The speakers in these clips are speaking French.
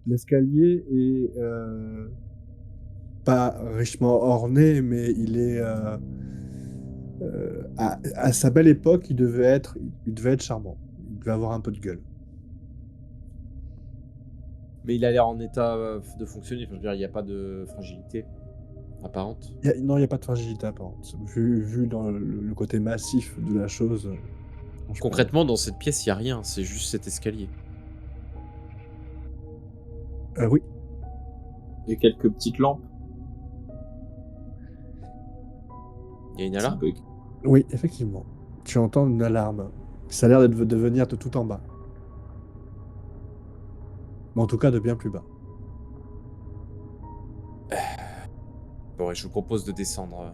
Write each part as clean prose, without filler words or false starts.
l'escalier est pas richement orné, mais à sa belle époque, il devait être charmant. Il devait avoir un peu de gueule. Mais il a l'air en état, de fonctionner. Enfin, je veux dire, il y a pas de fragilité apparente? Non, il y a pas de fragilité apparente. Vu dans le côté massif de la chose, franchement. Concrètement, dans cette pièce, il y a rien, c'est juste cet escalier. Oui, Il y a quelques petites lampes. Il y a une C'est un alarme? peu... oui, effectivement. Tu entends une alarme. Ça a l'air de venir de tout en bas. Mais en tout cas, de bien plus bas. Bon, ouais, je vous propose de descendre.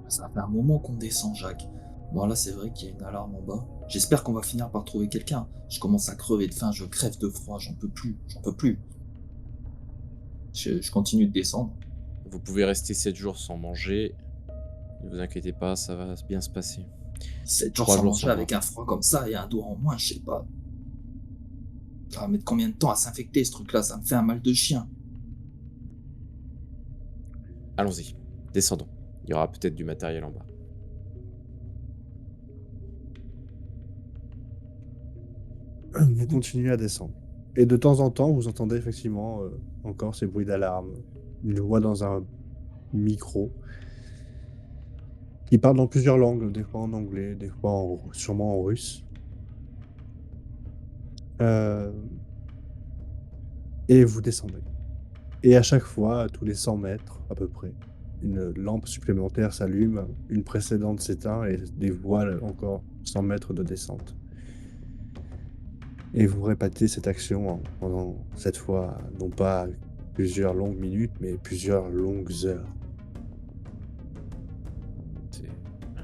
Ça fait un moment qu'on descend, Jacques. Bon, là, c'est vrai qu'il y a une alarme en bas. J'espère qu'on va finir par trouver quelqu'un. Je commence à crever de faim, je crève de froid, j'en peux plus, j'en peux plus. Je continue de descendre. Vous pouvez rester 7 jours sans manger. Ne vous inquiétez pas, ça va bien se passer. 7 jours 3 sans jours manger sans avec boire. un froid comme ça et un doigt en moins, je sais pas. Ça va mettre combien de temps à s'infecter, ce truc-là? Ça me fait un mal de chien. Allons-y, descendons. Il y aura peut-être du matériel en bas. Vous continuez à descendre. Et de temps en temps, vous entendez effectivement encore ces bruits d'alarme. Une voix dans un micro qui parle dans plusieurs langues, des fois en anglais, des fois sûrement en russe. Euh, et vous descendez. Et à chaque fois, tous les 100 mètres à peu près, une lampe supplémentaire s'allume, une précédente s'éteint et dévoile encore 100 mètres de descente. Et vous répétez cette action pendant, cette fois, non pas plusieurs longues minutes, mais plusieurs longues heures. C'est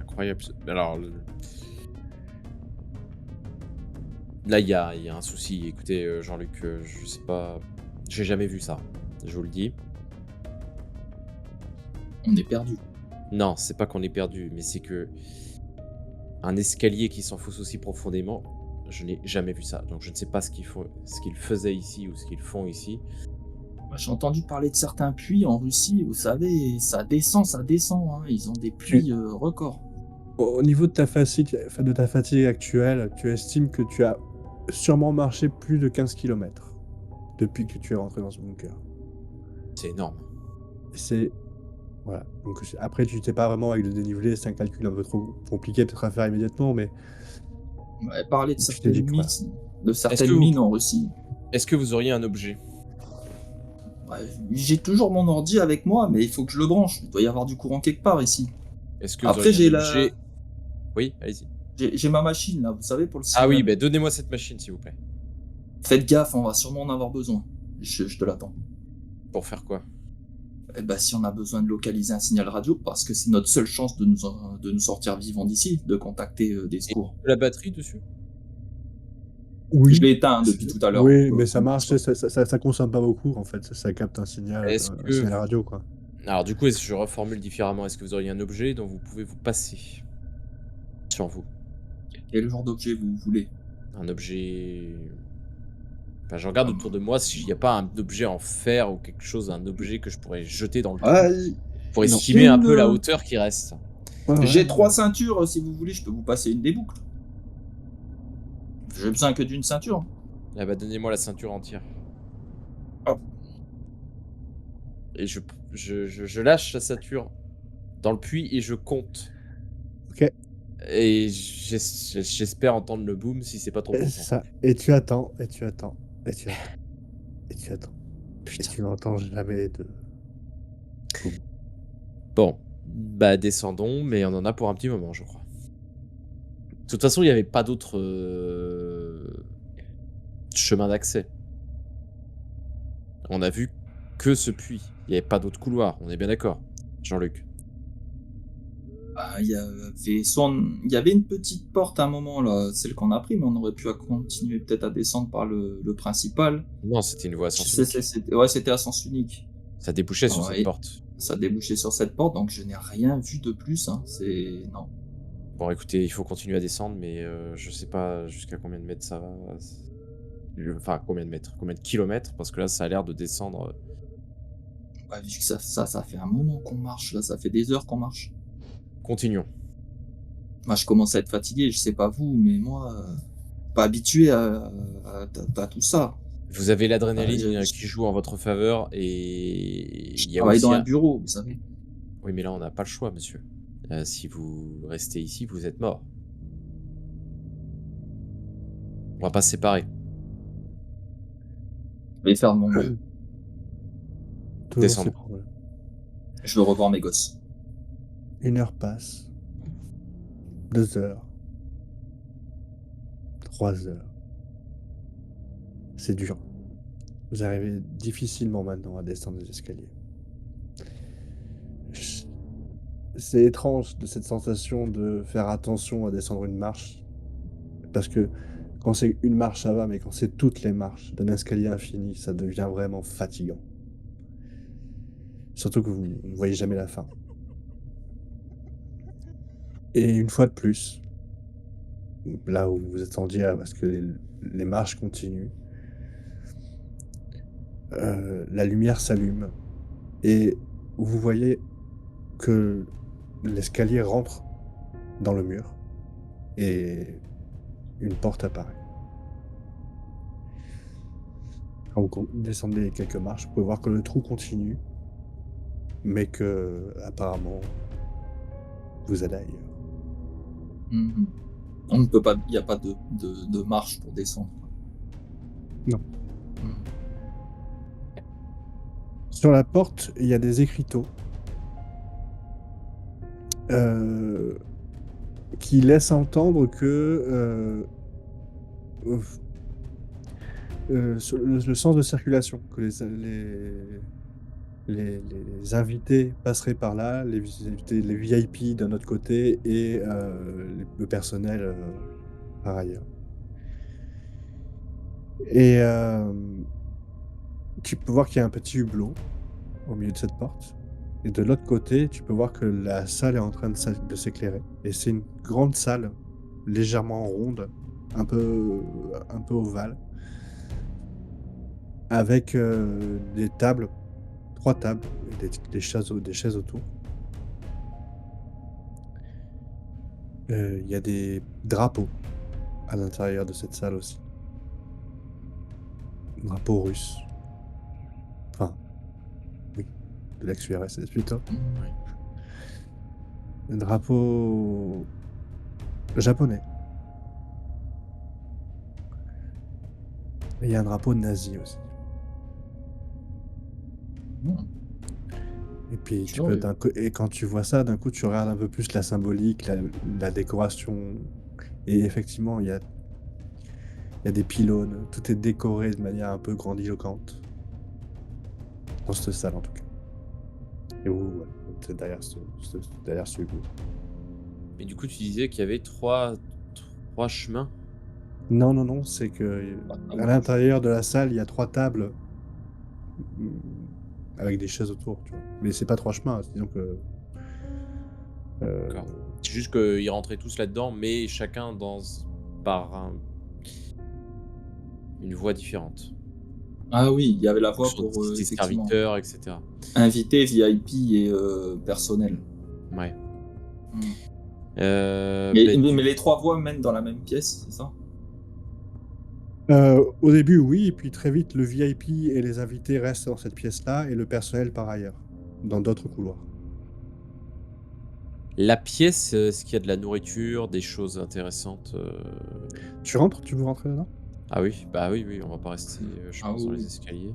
incroyable. Alors, là, il y a un souci. Écoutez, Jean-Luc, je sais pas, j'ai jamais vu ça. Je vous le dis. On est perdu. Non, c'est pas qu'on est perdu, mais c'est que un escalier qui s'enfonce aussi profondément, je n'ai jamais vu ça. Donc je ne sais pas ce qu'ils faisaient ici ou ce qu'ils font ici. J'ai entendu parler de certains puits en Russie, vous savez, ça descend, hein. Ils ont des puits records. Au niveau de ta fatigue actuelle, tu estimes que tu as sûrement marché plus de 15 km depuis que tu es rentré dans ce bunker. C'est énorme. C'est... Voilà. Donc, après, tu sais pas vraiment avec le dénivelé, c'est un calcul un peu trop compliqué peut-être à faire immédiatement, mais On m'avait parlé de tu t'es dit certaines que mines en Russie. Est-ce que vous auriez un objet? Ouais, j'ai toujours mon ordi avec moi, mais il faut que je le branche. Il doit y avoir du courant quelque part ici. Est-ce que vous Après, auriez un objet? Oui, allez-y. j'ai ma machine là, vous savez, pour le Ah signal. oui, bah donnez-moi cette machine, s'il vous plaît. Faites gaffe, on va sûrement en avoir besoin. Je te l'attends. Pour faire quoi? Eh ben, si on a besoin de localiser un signal radio, parce que c'est notre seule chance de nous sortir vivants d'ici, de contacter des secours. La batterie dessus? Oui. Je l'ai éteint depuis tout à l'heure. Oui, mais ça marche, ça consomme pas beaucoup en fait, ça capte un signal, Est-ce un que signal radio quoi. Alors du coup, je reformule différemment. Est-ce que vous auriez un objet dont vous pouvez vous passer sur vous? Quel genre d'objet vous voulez? Un objet... Enfin, je regarde autour de moi s'il n'y a pas un objet en fer ou quelque chose, un objet que je pourrais jeter dans le trou pour non. estimer un peu la hauteur qui reste. Ouais, J'ai ouais. 3 ceintures, si vous voulez, je peux vous passer une des boucles. J'ai besoin que d'une ceinture. Ah bah donnez-moi la ceinture entière. Hop. Et je lâche la ceinture dans le puits et je compte. Ok. Et j'espère entendre le boom si c'est pas trop C'est profond. ça. Et tu attends, et tu attends, et tu attends, et tu attends. Et Putain. tu n'entends jamais de... Bon, bah descendons, mais on en a pour un petit moment, je crois. De toute façon, il n'y avait pas d'autre chemin d'accès. On a vu que ce puits. Il n'y avait pas d'autre couloir, on est bien d'accord, Jean-Luc. Il y avait une petite porte à un moment, là, celle qu'on a pris, mais on aurait pu continuer peut-être à descendre par le principal. Non, c'était une voie à sens Je sais, unique. c'était à sens unique. Ça débouchait sur Ouais. cette porte. Ça débouchait sur cette porte, donc je n'ai rien vu de plus. Hein. Non. Bon, écoutez, il faut continuer à descendre, mais je sais pas jusqu'à combien de mètres ça va. Enfin, combien de mètres? Combien de kilomètres? Parce que là, ça a l'air de descendre. Ouais, vu que ça fait un moment qu'on marche, là, ça fait des heures qu'on marche. Continuons. Moi, je commence à être fatigué, je sais pas vous, mais moi, pas habitué à tout ça. Vous avez l'adrénaline Je qui joue en votre faveur et il y a travaille dans aussi un un bureau, vous savez? oui, mais là, on n'a pas le choix, monsieur. Si vous restez ici, vous êtes mort. On va pas se séparer. Je vais faire de mon mieux. Toujours ces Descendre. problèmes. Je veux revoir mes gosses. 1 heure passe, 2 heures, 3 heures. C'est dur. Vous arrivez difficilement maintenant à descendre les escaliers. Ch C'est étrange de cette sensation de faire attention à descendre une marche, parce que quand c'est une marche, ça va, mais quand c'est toutes les marches d'un escalier infini, ça devient vraiment fatigant. Surtout que vous ne voyez jamais la fin. Et une fois de plus, là où vous attendiez à ce que les marches continuent, la lumière s'allume et vous voyez que l'escalier rentre dans le mur et une porte apparaît. Quand vous descendez quelques marches, vous pouvez voir que le trou continue, mais que apparemment vous allez ailleurs. Mmh. On ne peut pas, il y a pas de marche pour descendre, quoi. Non. Mmh. Sur la porte, il y a des écriteaux heu, qui laissent entendre que, sur le sens de circulation, que les invités passeraient par là, les VIP d'un autre côté et le personnel, par ailleurs. Et tu peux voir qu'il y a un petit hublot au milieu de cette porte et de l'autre côté, tu peux voir que la salle est en train de s'éclairer et c'est une grande salle légèrement ronde, un peu un peu ovale avec, des tables, 3 tables et des chaises autour. Il y a des drapeaux à l'intérieur de cette salle aussi. Drapeau russe. Enfin, oui, de l'ex-URSS plutôt. Mmh. Oui. Drapeau japonais. Et il y a un drapeau nazi aussi. Mmh. Et puis tu peux Curieux. d'un coup et quand tu vois ça, d'un coup, tu regardes un peu plus la symbolique, la décoration et effectivement, il y a des pylônes, tout est décoré de manière un peu grandiloquente. Dans cette salle, en tout cas. Et vous, ouais, vous êtes derrière ce hublot. Et du coup, tu disais qu'il y avait trois chemins? Non, non, non, c'est que, Ah à bon? l'intérieur de la salle, il y a 3 tables, mmh, avec des chaises autour, tu vois? Mais c'est pas 3 chemins, disons que, D'accord. heu, C'est juste qu'ils rentraient tous là-dedans, mais chacun par une voie différente. Ah oui, il y avait la En voie fonction pour, des effectivement, serviteurs et cetera. invités, VIP et personnel. Ouais. Mmh. Beh, Mais du les 3 voies mènent dans la même pièce, c'est ça? au début, oui et puis très vite, le VIP et les invités restent dans cette pièce-là et le personnel part ailleurs, dans d'autres couloirs. la pièce, est-ce qu'il y a de la nourriture, des choses intéressantes? Tu rentres? Tu veux rentrer dedans? Ah oui, bah oui, oui, on va pas rester, Mmh. je Ah pense dans oui, les oui. escaliers.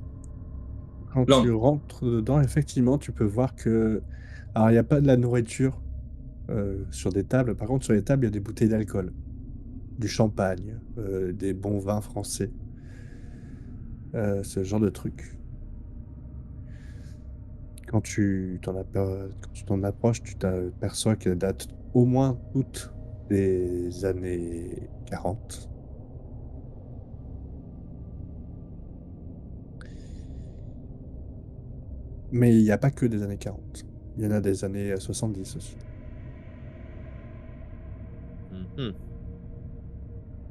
Quand Là, tu rentres dedans, effectivement, tu peux voir que alors il y a pas de la nourriture, sur des tables. Par contre, sur les tables, il y a des bouteilles d'alcool, du champagne, des bons vins français, ce genre de trucs. Quand tu t'en approches, tu t'aperçois qu'elles datent au moins toutes des années 40. Mais il y a pas que des années 40. Il y en a des années, 70 aussi, Mmh mh.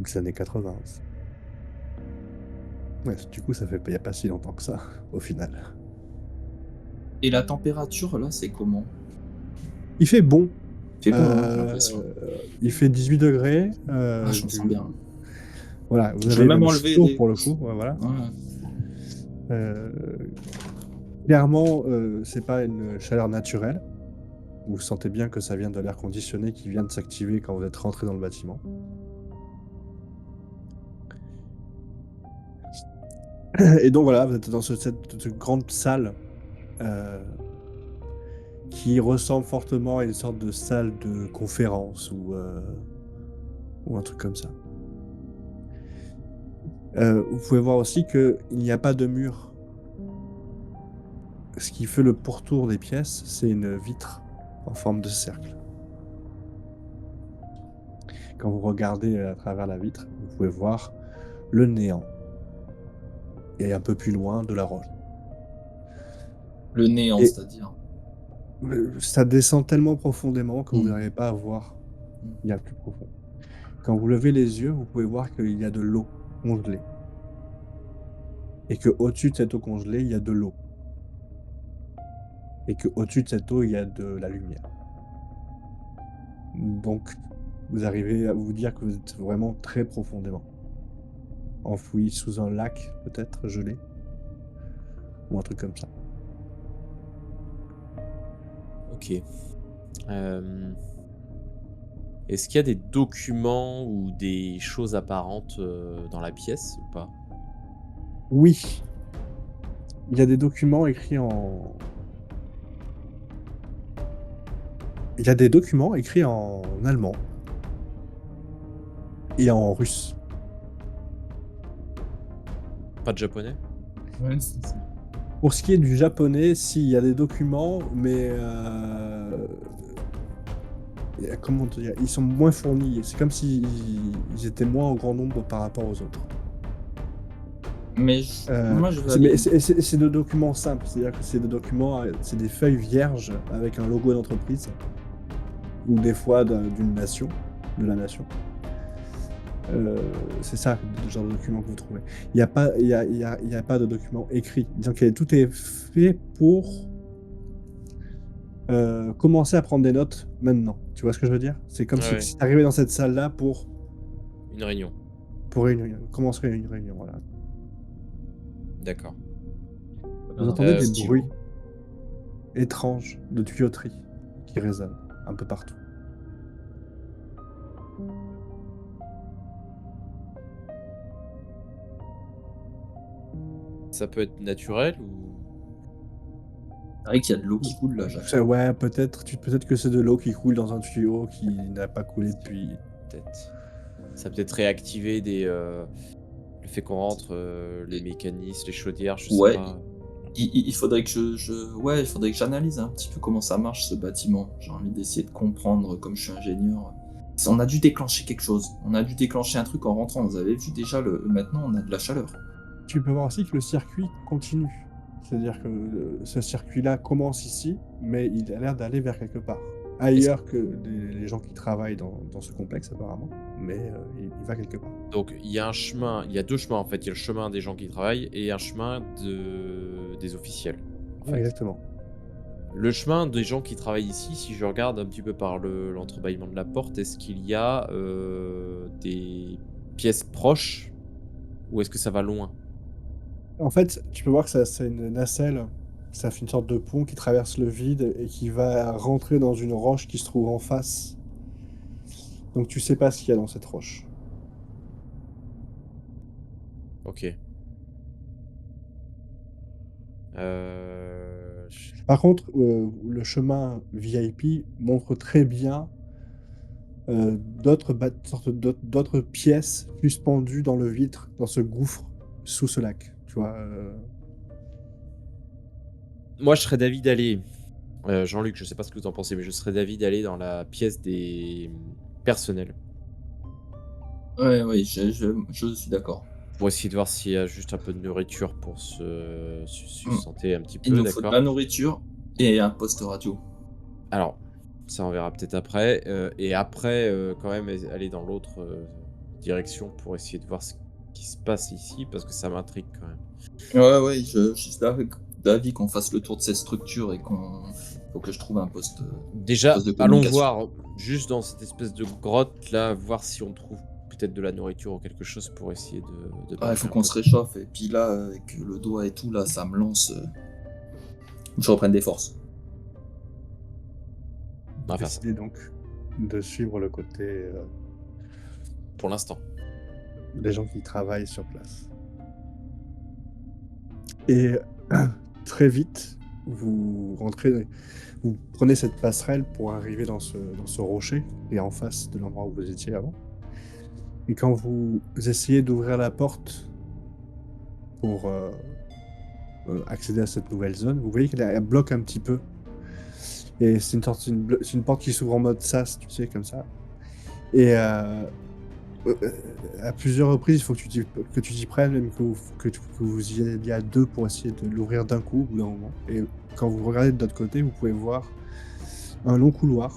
des années 80 aussi. Ouais, du coup, ça fait il y a pas si longtemps que ça, au final. Et la température, là, c'est comment? Il fait bon, Il fait bon, hein, j'ai l'impression. il fait 18 degrés, Ah, je me sens bien. voilà, vous Je vais avez même même enlever chaud des pour le coup, ouais, voilà. ouais. Heu, clairement, c'est pas une chaleur naturelle. Vous sentez bien que ça vient de l'air conditionné qui vient de s'activer quand vous êtes rentré dans le bâtiment. Et donc voilà, vous êtes dans cette grande salle, heu, qui ressemble fortement à une sorte de salle de conférence ou un truc comme ça. Vous pouvez voir aussi qu'il n'y a pas de mur. Ce qui fait le pourtour des pièces, c'est une vitre en forme de cercle. Quand vous regardez à travers la vitre, vous pouvez voir le néant et un peu plus loin de la roche. Le néant, Et c'est-à-dire? ça descend tellement profondément que vous Mmh. n'arrivez pas à voir Mmh. il y a plus profond. Quand vous levez les yeux, vous pouvez voir qu'il y a de l'eau congelée et qu'au-dessus de cette eau congelée, il y a de l'eau et qu'au-dessus de cette eau, il y a de la lumière. Donc vous arrivez à vous dire que vous êtes vraiment très profondément enfoui sous un lac peut-être gelé ou un truc comme ça. OK. Hem, est-ce qu'il y a des documents ou des choses apparentes, dans la pièce ou pas? Oui, il y a des documents écrits en il y a des documents écrits en allemand et en russe. Pas de japonais? Ouais, c'est ça. Pour ce qui est du japonais, si, il y a des documents, mais comment te dire? Ils sont moins fournis. C'est comme s'ils ils étaient moins en grand nombre par rapport aux autres. Mais moi, je C'est mais valide. c'est des documents simples, c'est-à-dire que c'est des documents, c'est des feuilles vierges avec un logo d'entreprise ou des fois d'une nation, de la nation. Heu, c'est ça, le genre de document que vous trouvez. Il y a pas de document écrit. Disons que tout est fait pour, commencer à prendre des notes maintenant. Tu vois ce que je veux dire? C'est comme Ouais, si ouais, tu arrivais dans cette salle-là une réunion. pour commencer une réunion, voilà. D'accord. Vous entendez des Stylo. bruits étranges de tuyauterie qui résonnent un peu partout. Ça peut être naturel ou C'est vrai qu'il y a de l'eau qui coule là, C'est Jacques. ouais, peut-être que c'est de l'eau qui coule dans un tuyau qui n'a pas coulé ça depuis. peut-être ça a peut-être réactivé le fait qu'on rentre, les mécanismes, les chaudières, je sais Ouais, pas. il faudrait que ouais, il faudrait que j'analyse un petit peu comment ça marche ce bâtiment. J'ai envie d'essayer de comprendre, comme je suis ingénieur. On a dû déclencher quelque chose. On a dû déclencher un truc en rentrant. Vous avez vu déjà maintenant on a de la chaleur. Tu peux voir aussi que le circuit continue. C'est-à-dire que, ce circuit-là commence ici, mais il a l'air d'aller vers quelque part. Est-ce Ailleurs que les gens qui travaillent dans ce complexe apparemment, mais il va quelque part. donc il y a un chemin, il y a 2 chemins en fait. Il y a le chemin des gens qui travaillent et un chemin des officiels, en Ouais, fait. exactement. Le chemin des gens qui travaillent ici, si je regarde un petit peu par l'entrebâillement de la porte, est-ce qu'il y a, des pièces proches ou est-ce que ça va loin? En fait, tu peux voir que ça c'est une nacelle, ça fait une sorte de pont qui traverse le vide et qui va rentrer dans une roche qui se trouve en face. Donc tu sais pas ce qu'il y a dans cette roche. OK. Ch Par contre, le chemin VIP montre très bien, d'autres pièces suspendues dans le vitre, dans ce gouffre, sous ce lac, tu vois? moi, je serais d'avis d'aller, Jean-Luc, je sais pas ce que vous en pensez, mais je serais d'avis d'aller dans la pièce des, personnels Ouais, ouais, je suis d'accord. pour essayer de voir s'il y a juste un peu de nourriture pour se Mmh. sustenter un petit Il peu, nous faut de d'accord? la nourriture et un poste radio. Alors, ça, on verra peut-être après, et après, quand même aller dans l'autre, direction pour essayer de voir ce qui se passe ici parce que ça m'intrigue quand même. Ouais, je suis d'avis qu'on fasse le tour de cette structure et qu'on faut que je trouve un Déjà, poste de allons communication. voir juste dans cette espèce de grotte là, voir si on trouve peut-être de la nourriture ou quelque chose pour essayer de Ouais, il manger faut un qu'on peu. se réchauffe. Et puis là, avec le doigt et tout, là, ça me lance. Je reprenne des forces. On va faire ça Décidez donc de suivre le côté pour l'instant. des gens qui travaillent sur place. Et très vite, vous rentrez, vous prenez cette passerelle pour arriver dans ce rocher qui est en face de l'endroit où vous étiez avant. Et quand vous essayez d'ouvrir la porte pour accéder à cette nouvelle zone, vous voyez qu'elle bloque un petit peu. Et c'est c'est une porte qui s'ouvre en mode sas, tu sais, comme ça. Et à plusieurs reprises, il faut que tu t'y prennes, même que vous y alliez à deux pour essayer de l'ouvrir d'un coup au bout d'un moment. Et quand vous regardez de l'autre côté, vous pouvez voir un long couloir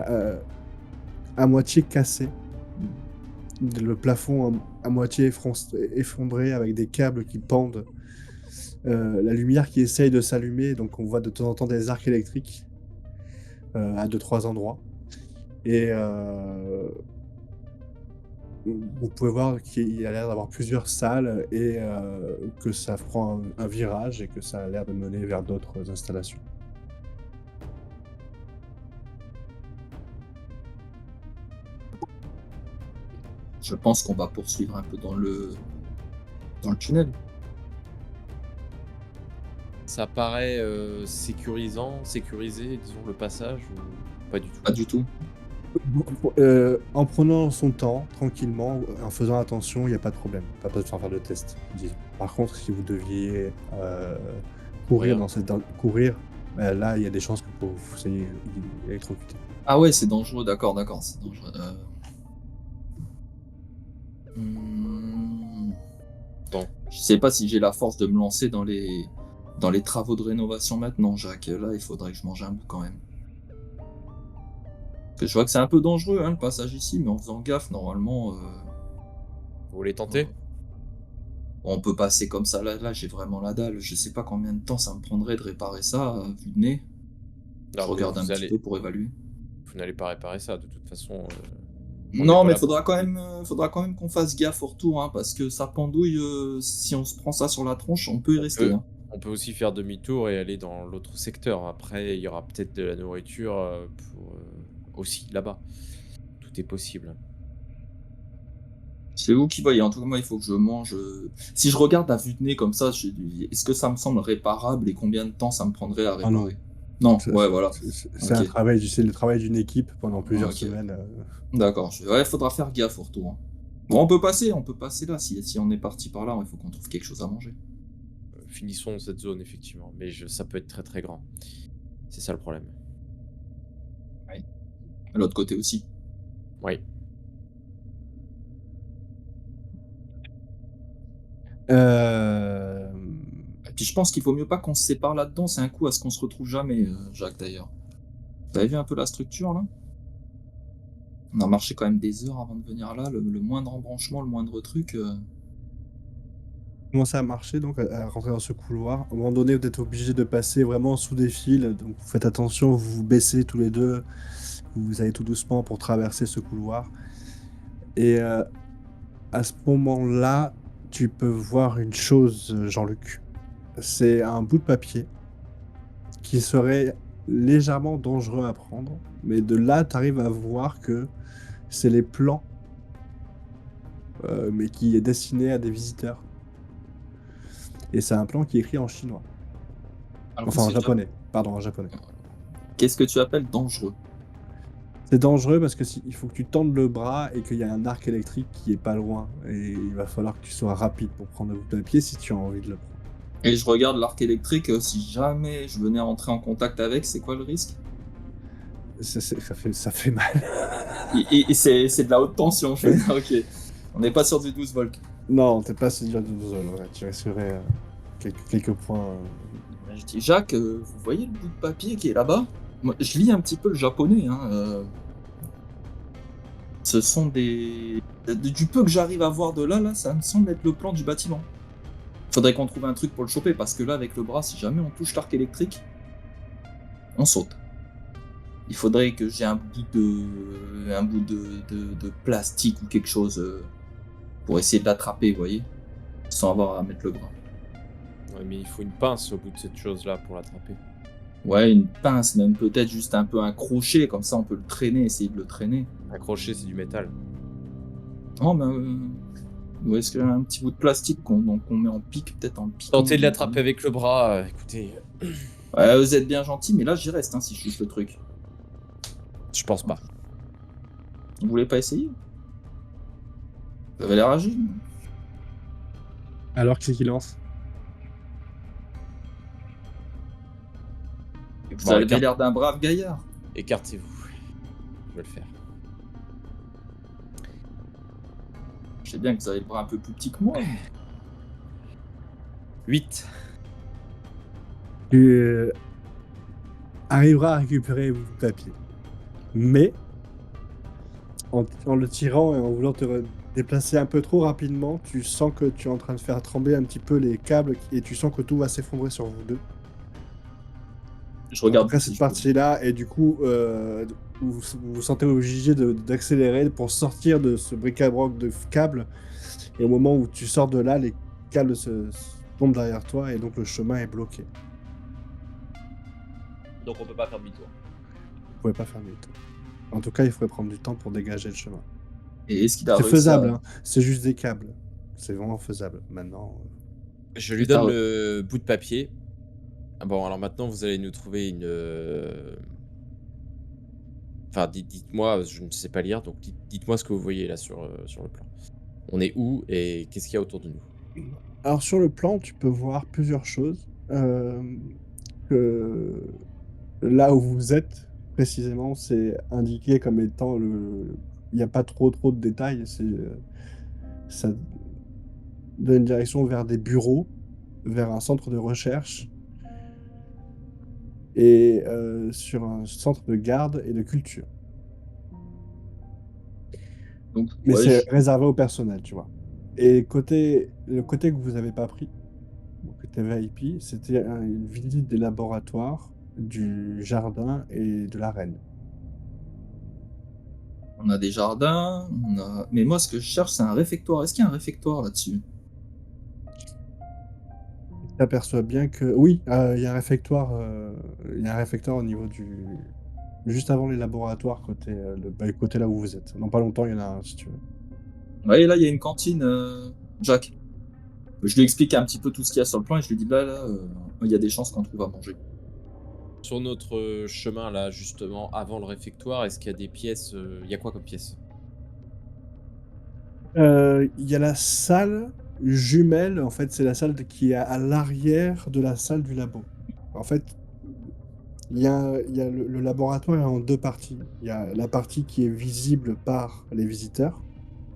euh, à moitié cassé, le plafond à moitié effondré avec des câbles qui pendent, la lumière qui essaye de s'allumer, donc on voit de temps en temps des arcs électriques à 2-3 endroits. Et vous pouvez voir qu'il a l'air d'avoir plusieurs salles et que ça prend un virage et que ça a l'air de mener vers d'autres installations. Je pense qu'on va poursuivre un peu dans le tunnel. Ça paraît sécurisé, disons, le passage ou pas du tout? Pas du tout. En prenant son temps, tranquillement, en faisant attention, il n'y a pas de problème. Pas besoin de faire de test, disons. Par contre, si vous deviez courir courir, là, il y a des chances que vous soyez électrocuté. Ah ouais, c'est dangereux, d'accord, c'est dangereux. Bon. Je sais pas si j'ai la force de me lancer dans les travaux de rénovation maintenant, Jacques. Là, il faudrait que je mange un bout quand même. Parce que je vois que c'est un peu dangereux, hein, le passage ici, mais en faisant gaffe, normalement, Vous voulez tenter? on peut passer comme ça. Là, j'ai vraiment la dalle. Je sais pas combien de temps ça me prendrait de réparer ça, vu le nez. Je Non, mais regarde un petit peu pour évaluer. vous n'allez pas réparer ça, de toute façon. Non, mais faudra quand même qu'on fasse gaffe au retour, hein, parce que ça pendouille. Si on se prend ça sur la tronche, on peut y rester. Hein. On peut aussi faire demi-tour et aller dans l'autre secteur. Après, il y aura peut-être de la nourriture aussi là-bas. Tout est possible. C'est vous qui voyez. En tout cas, moi, il faut que je mange. Si je regarde à vue de nez comme ça, est-ce que ça me semble réparable et combien de temps ça me prendrait à Ah non. réparer? Non, C'est- ouais, voilà. C'est Ok. c'est le travail d'une équipe pendant plusieurs Ok. semaines. D'accord. Ouais, faudra faire gaffe au retour. Hein. Bon, on peut passer là. Si on est parti par là, il faut qu'on trouve quelque chose à manger. Finissons cette zone, effectivement. Mais ça peut être très très grand. C'est ça le problème. À l'autre côté aussi. Oui. Et puis je pense qu'il vaut mieux pas qu'on se sépare là-dedans. C'est un coup à ce qu'on se retrouve jamais, Jacques, d'ailleurs. Vous avez vu un peu la structure, là? On a marché quand même des heures avant de venir là. Le moindre embranchement, le moindre truc. Commencez à marcher, donc à rentrer dans ce couloir. À un moment donné, vous êtes obligé de passer vraiment sous des fils, donc vous faites attention, vous vous baissez tous les deux, vous allez tout doucement pour traverser ce couloir. Et à ce moment-là, tu peux voir une chose, Jean-Luc. C'est un bout de papier qui serait légèrement dangereux à prendre, mais de là, tu arrives à voir que c'est les plans, mais qui est destiné à des visiteurs. Et c'est un plan qui est écrit en chinois. Alors, Enfin, en c'est japonais. Pardon, en japonais. Qu'est-ce que tu appelles dangereux? C'est dangereux parce que il faut que tu tendes le bras et qu'il y a un arc électrique qui est pas loin. Et il va falloir que tu sois rapide pour prendre le bout de papier si tu as envie de le prendre. Et je regarde l'arc électrique. Si jamais je venais entrer en contact avec, c'est quoi le risque? Ça fait mal. Et c'est de la haute tension, je veux dire, ok. On n'est pas sur du 12 volts. Non, t'es pas sur de zone, ouais. Tu risquerais quelques points. Je dis, Jacques, vous voyez le bout de papier qui est là-bas? Moi, je lis un petit peu le japonais. Hein, Ce sont du peu que j'arrive à voir de là, ça me semble être le plan du bâtiment. Faudrait qu'on trouve un truc pour le choper, parce que là, avec le bras, si jamais on touche l'arc électrique, on saute. Il faudrait que j'ai un bout de plastique ou quelque chose pour essayer de l'attraper, vous voyez, sans avoir à mettre le bras. Ouais, mais il faut une pince au bout de cette chose-là pour l'attraper. Ouais, une pince, même peut-être juste un peu un crochet, comme ça on peut le traîner, essayer de le traîner. Un crochet, c'est du métal. Oh, mais ou est-ce qu'il y a un petit bout de plastique qu'on met en pique, peut-être en piquant. Tentez de l'attraper avec le bras, écoutez, Ouais, vous êtes bien gentil, mais là j'y reste si je touche le truc. je pense pas. Vous voulez pas essayer? Vous avez l'air âgé. Alors qui c'est qui lance? Vous Bon, avez écarte- l'air d'un brave gaillard. Écartez-vous. Je vais le faire. Je sais bien que vous avez le bras un peu plus petit que moi. 8. Tu arriveras à récupérer le bout de papier. Mais, en le tirant et en voulant déplacer un peu trop rapidement, tu sens que tu es en train de faire trembler un petit peu les câbles et tu sens que tout va s'effondrer sur vous deux. Je regarde En tout cas, cette partie-là, et du coup, vous vous sentez obligé d'accélérer pour sortir de ce bric-à-brac de câbles. Et au moment où tu sors de là, les câbles tombent derrière toi et donc le chemin est bloqué. Donc on peut pas faire demi-tour. Vous pouvez pas faire demi-tour. En tout cas, il faudrait prendre du temps pour dégager le chemin. Et est-ce qu'il a C'est réussi faisable, à- hein. C'est juste des câbles. C'est vraiment faisable. Maintenant, Je lui T'as- donne le bout de papier. Ah bon, alors maintenant, vous allez nous trouver une... Enfin, dites-moi, je ne sais pas lire, donc dites-moi ce que vous voyez là sur le plan. On est où et qu'est-ce qu'il y a autour de nous? alors sur le plan, tu peux voir plusieurs choses. Que là où vous êtes, précisément, c'est indiqué comme étant le. Il n'y a pas trop de détails. Ça donne une direction vers des bureaux, vers un centre de recherche et sur un centre de garde et de culture. Donc, Mais ouais, c'est réservé au personnel, tu vois. Et le côté que vous avez pas pris, donc côté VIP, c'était une visite des laboratoires, du jardin et de l'arène. on a des jardins, mais moi ce que je cherche c'est un réfectoire. Est-ce qu'il y a un réfectoire là-dessus? Tu t'aperçois bien que oui, il y a un réfectoire, au niveau du juste avant les laboratoires côté côté là où vous êtes. Dans pas longtemps, il y en a un si tu veux. Ouais, là il y a une cantine, Jack. Je lui explique un petit peu tout ce qu'il y a sur le plan et je lui dis il y a des chances qu'on trouve à manger. Sur notre chemin là, justement, avant le réfectoire, est-ce qu'il y a des pièces? Il y a quoi comme pièces? Il y a la salle jumelle, en fait, c'est la salle qui est à l'arrière de la salle du labo. En fait, il y a le laboratoire est en deux parties. Il y a la partie qui est visible par les visiteurs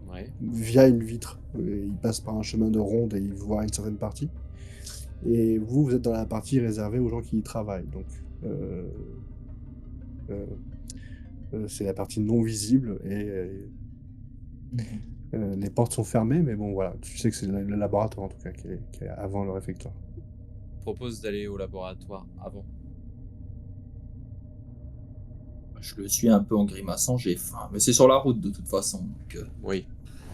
Ouais. via une vitre. Ils passent par un chemin de ronde et ils voient une certaine partie. Et vous êtes dans la partie réservée aux gens qui y travaillent. Donc, c'est la partie non visible et les portes sont fermées, mais bon, voilà, tu sais que c'est le laboratoire en tout cas qui est avant le réfectoire. Je propose d'aller au laboratoire avant. Je le suis un peu en grimaçant, j'ai faim. Mais c'est sur la route de toute façon. Donc, Oui.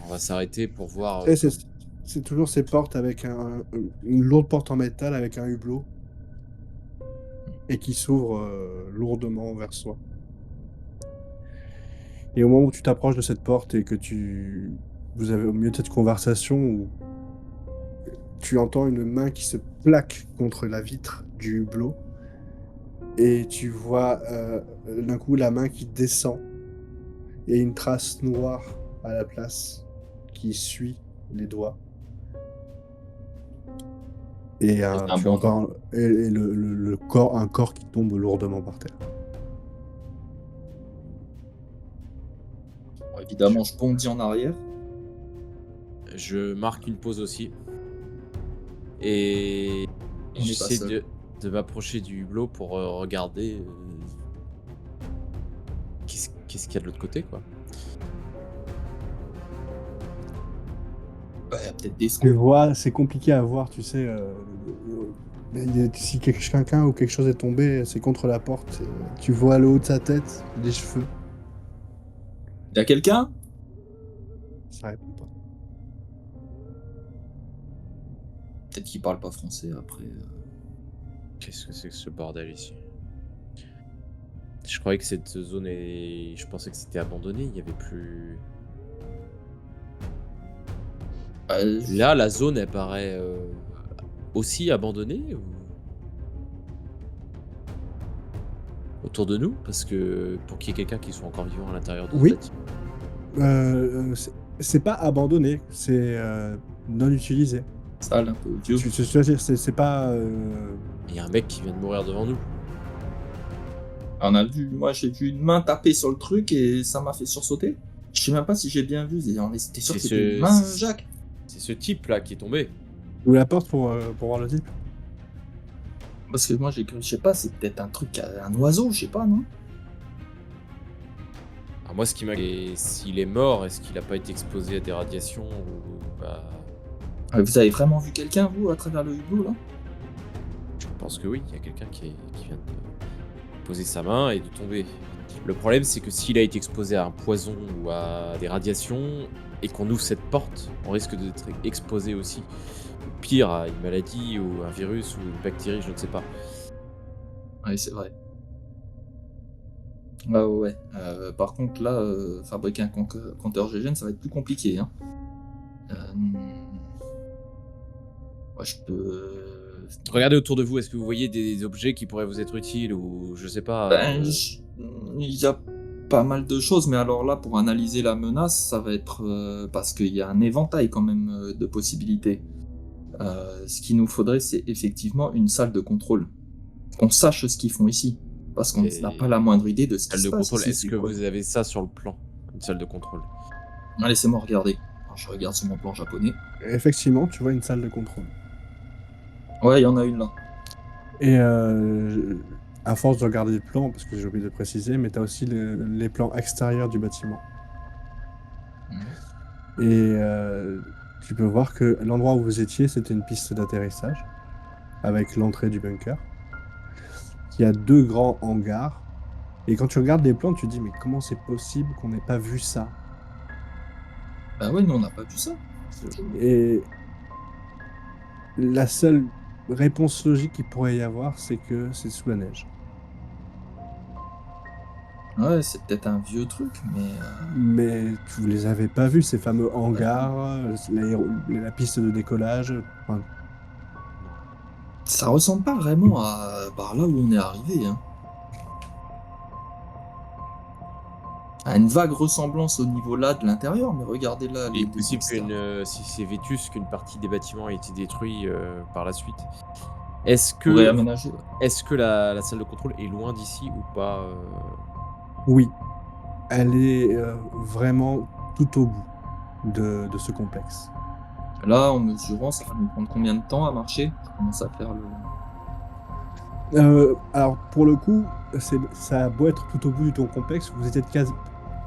On va s'arrêter pour voir. Et c'est toujours ces portes avec une lourde porte en métal avec un hublot et qui s'ouvre lourdement vers soi. Et au moment où tu t'approches de cette porte et que vous avez au milieu de cette conversation où tu entends une main qui se plaque contre la vitre du hublot et tu vois d'un coup la main qui descend et une trace noire à la place qui suit les doigts. Et C'est un tu bon entends et le corps, un corps qui tombe lourdement par terre. bon, évidemment, je bondis en arrière. Je marque une pause aussi. Et On n'est pas j'essaie seul. de m'approcher du hublot pour regarder qu'est-ce qu'il y a de l'autre côté, quoi. Bah, il y a peut-être des Tu sons. vois, c'est compliqué à voir, tu sais. Si quelqu'un ou quelque chose est tombé, c'est contre la porte. Tu vois le haut de sa tête, des cheveux. Il y a quelqu'un? Ça répond pas. Peut-être qu'il parle pas français après. Qu'est-ce que c'est que ce bordel ici? Je croyais que cette zone est... Je pensais que c'était abandonné, il y avait plus... Là, la zone, elle paraît aussi abandonnée ou... autour de nous? Parce que pour qu'il y ait quelqu'un qui soit encore vivant à l'intérieur de ce Oui. bâtiment. C'est pas abandonné, c'est non utilisé. Sale, un peu vieux. Tu veux dire, c'est pas. Il y a un mec qui vient de mourir devant nous. Moi j'ai vu une main taper sur le truc et ça m'a fait sursauter. Je sais même pas si j'ai bien vu, on était sûr que C'est c'était ce- une main, c'est- Jacques. C'est ce type-là qui est tombé. Ouvre la porte pour voir le type. Parce que moi j'ai cru, je sais pas, c'est peut-être un truc, un oiseau, je sais pas, non? Alors moi, ce qui m'a... Et s'il est mort, est-ce qu'il a pas été exposé à des radiations ou... Bah, Vous avez vraiment vu quelqu'un, vous, à travers le hublot, là? je pense que oui, il y a quelqu'un qui vient de poser sa main et de tomber. Le problème, c'est que s'il a été exposé à un poison ou à des radiations et qu'on ouvre cette porte, on risque d'être exposé aussi. Ou pire, à une maladie ou un virus ou une bactérie, je ne sais pas. Oui, c'est vrai. Ah ouais. Par contre, là, fabriquer un compteur GGN, ça va être plus compliqué, hein. Ouais, je peux... Regardez autour de vous, est-ce que vous voyez des objets qui pourraient vous être utiles ou je sais pas. Il y a pas mal de choses, mais alors là, pour analyser la menace, ça va être... parce qu'il y a un éventail quand même de possibilités. Ce qu'il nous faudrait, c'est effectivement une salle de contrôle. Qu'on sache ce qu'ils font ici. Parce qu'on Et- n'a pas la moindre idée de ce qui Salle se de passe contrôle, ici, est-ce c'est que quoi. vous avez ça sur le plan? Une salle de contrôle. Laissez-moi regarder. Alors, je regarde sur mon plan japonais. Effectivement, tu vois une salle de contrôle. Ouais, il y en a une là. Et à force de regarder le plan, parce que j'ai oublié de préciser, mais tu as aussi les plans extérieurs du bâtiment. Et tu peux voir que l'endroit où vous étiez, c'était une piste d'atterrissage avec l'entrée du bunker. Il y a 2 grands hangars. Et quand tu regardes les plans, tu te dis, mais comment c'est possible qu'on n'ait pas vu ça? Bah ouais, nous on n'a pas vu ça. Et la seule réponse logique qu'il pourrait y avoir, c'est que c'est sous la neige. Ouais, c'est peut-être un vieux truc, mais... Mais vous les avez pas vus, ces fameux hangars, la piste de décollage. Enfin, Ça ressemble pas vraiment à par là où on est arrivé, hein. À une vague ressemblance au niveau là de l'intérieur, mais regardez là Il les est possible extérieurs. si c'est vétus, qu'une partie des bâtiments ait été détruite par la suite. Est-ce Pour que, réaménager, ouais. est-ce que la salle de contrôle est loin d'ici ou pas oui, elle est vraiment tout au bout de ce complexe. Là, en mesurant, ça va nous prendre combien de temps à marcher? Je commence à faire le... Alors, pour le coup, ça a beau être tout au bout de ton complexe, vous êtes quasi...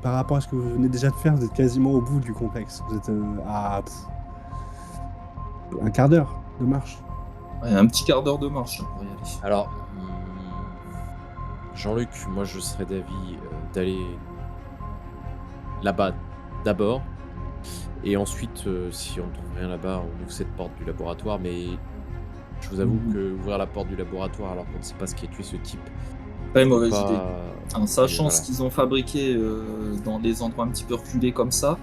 Par rapport à ce que vous venez déjà de faire, vous êtes quasiment au bout du complexe. Vous êtes à un quart d'heure de marche. Ouais, un petit quart d'heure de marche pour y aller. Alors, Jean-Luc, moi je serais d'avis d'aller là-bas d'abord. Et ensuite, si on ne trouve rien là-bas, on ouvre cette porte du laboratoire. Mais je vous avoue que ouvrir la porte du laboratoire alors qu'on ne sait pas ce qui a tué ce type, Très mauvaise pas... idée. En sachant voilà. ce qu'ils ont fabriqué dans des endroits un petit peu reculés comme ça,